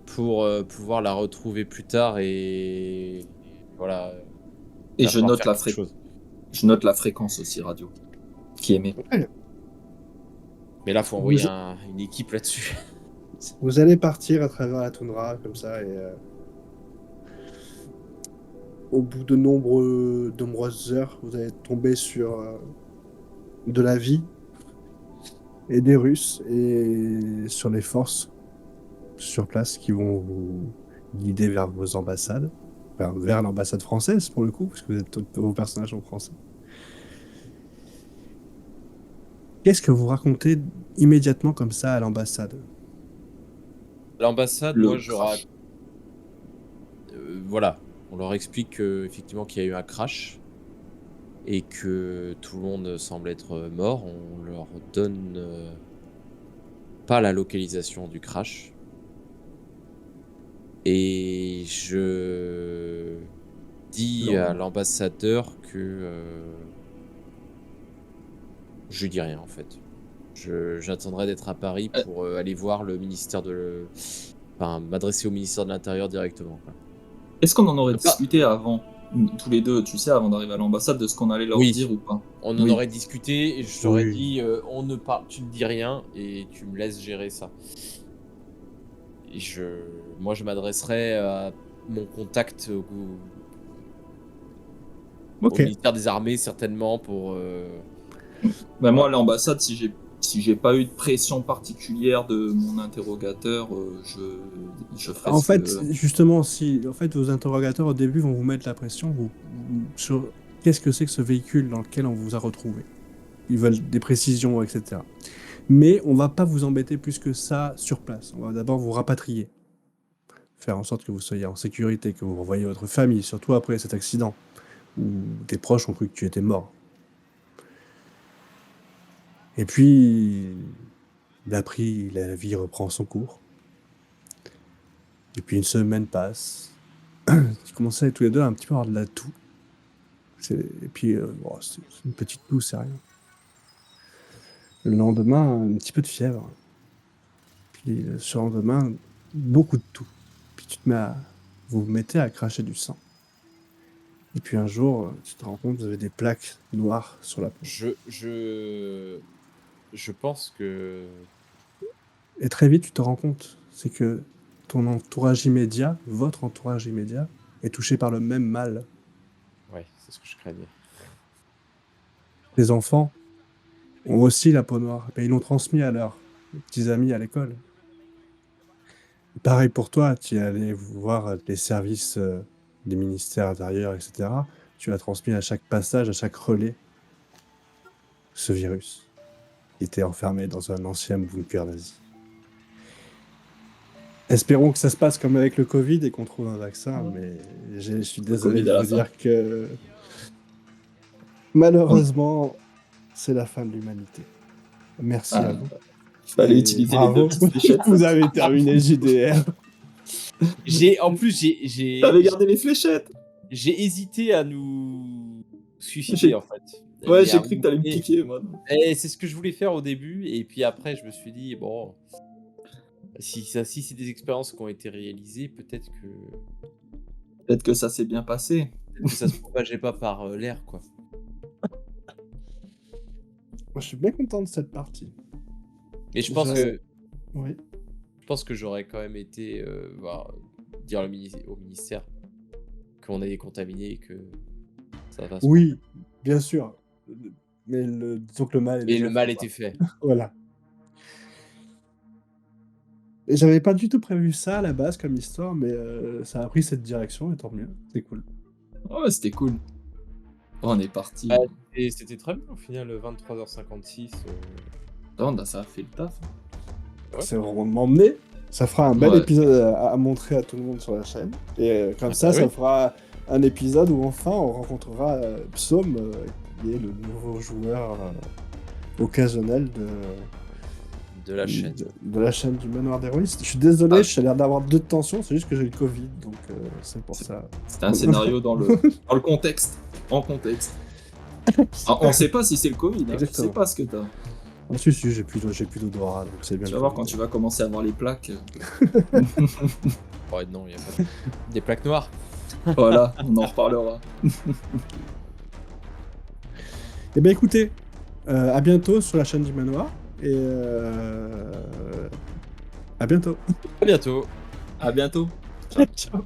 pour pouvoir la retrouver plus tard et voilà. Et je note la fréquence aussi radio qui émet. Mais là, faut envoyer une équipe là-dessus. Vous allez partir à travers la toundra comme ça et au bout de nombreuses heures, vous allez tomber sur de la vie et des Russes et sur les forces sur place qui vont vous guider vers vos ambassades, enfin, vers l'ambassade française pour le coup, parce que vos personnages sont français. Qu'est-ce que vous racontez immédiatement comme ça à l'ambassade? L'ambassade, Le moi, je crash. voilà, on leur explique effectivement qu'il y a eu un crash et que tout le monde semble être mort. On leur donne pas la localisation du crash. Et je dis à l'ambassadeur que je dis rien en fait. J'attendrai d'être à Paris pour aller voir le ministère enfin, m'adresser au ministère de l'Intérieur directement, quoi. Est-ce qu'on en aurait discuté avant, tous les deux, tu sais, avant d'arriver à l'ambassade, de ce qu'on allait leur dire ou pas? On en aurait discuté et je t'aurais dit on ne parle, tu ne dis rien et tu me laisses gérer ça. Et moi je m'adresserai à mon contact au ministère des Armées certainement pour... Bah, moi, à l'ambassade, si j'ai pas eu de pression particulière de mon interrogateur, je ferai en fait, justement, si vos interrogateurs au début vont vous mettre la pression sur qu'est-ce que c'est que ce véhicule dans lequel on vous a retrouvé. Ils veulent des précisions, etc. Mais on va pas vous embêter plus que ça sur place. On va d'abord vous rapatrier faire en sorte que vous soyez en sécurité, que vous revoyiez votre famille, surtout après cet accident, où tes proches ont cru que tu étais mort. Et puis, la vie reprend son cours. Et puis une semaine passe. Ils commençaient tous les deux à un petit peu avoir de la toux. Et puis, bon, c'est une petite toux, c'est rien. Le lendemain, un petit peu de fièvre. Puis le surlendemain, beaucoup de toux. Puis vous vous mettez à cracher du sang. Et puis un jour, tu te rends compte, vous avez des plaques noires sur la peau. Je pense que... Et très vite, tu te rends compte, c'est que ton entourage immédiat, votre entourage immédiat, est touché par le même mal. Ouais, c'est ce que je craignais. Les enfants ont aussi la peau noire. Et ils l'ont transmis à leurs petits amis à l'école. Pareil pour toi, tu es allé voir les services des ministères intérieurs, etc. Tu as transmis à chaque passage, à chaque relais, ce virus qui était enfermé dans un ancien bunker nazi. Espérons que ça se passe comme avec le Covid et qu'on trouve un vaccin, mais je suis désolé Covid de à la vous fin. dire que malheureusement, c'est la fin de l'humanité. Merci à vous. Fallait Et utiliser bravo. les 2 petites fléchettes. Vous avez terminé JDR. En plus, T'avais gardé les fléchettes. j'ai hésité à nous suicider, J'ai- en fait. Ouais, Mais j'ai à un cru que moment t'allais me donné- piquer, moi. Et c'est ce que je voulais faire au début, et puis après, je me suis dit, bon, si c'est des expériences qui ont été réalisées, peut-être Peut-être que ça s'est bien passé. que ça se propageait pas par l'air, quoi. Moi, je suis bien content de cette partie. Et je pense Je- que Oui. j'aurais quand même été dire au ministère qu'on est contaminé et que ça va se... Oui, bien sûr. Mais disons que le mal est Et déjà le mal fait, était fait. Voilà. Et j'avais pas du tout prévu ça à la base comme histoire, mais ça a pris cette direction et tant mieux. C'est cool. Oh, c'était cool. Oh, on est parti. Ouais. Et c'était très bien au final, 23h56. Oh, ça a fait le taf. Ouais. C'est vraiment m'emmener. Ça fera un bel Ouais. épisode à montrer à tout le monde sur la chaîne. Et comme Ah ça, bah ça oui. fera un épisode où enfin on rencontrera Psaume, qui est le nouveau joueur occasionnel De la chaîne. de la chaîne du Manoir d'Héroïste. Je suis désolé, Ah. j'ai l'air d'avoir 2 de tension, c'est juste que j'ai le Covid, donc c'est pour ça. C'était un scénario dans le contexte. En contexte. Ah, on sait pas si c'est le Covid, hein. Je Exactement. sais pas ce que t'as. Ah, si, j'ai plus d'odorat, donc c'est bien. Tu vas voir quand tu vas commencer à voir les plaques. Ouais, non, il y a pas des plaques noires. Voilà, on en reparlera. Eh bien écoutez, à bientôt sur la chaîne du Manoir, et à bientôt. À bientôt. À bientôt. Ciao.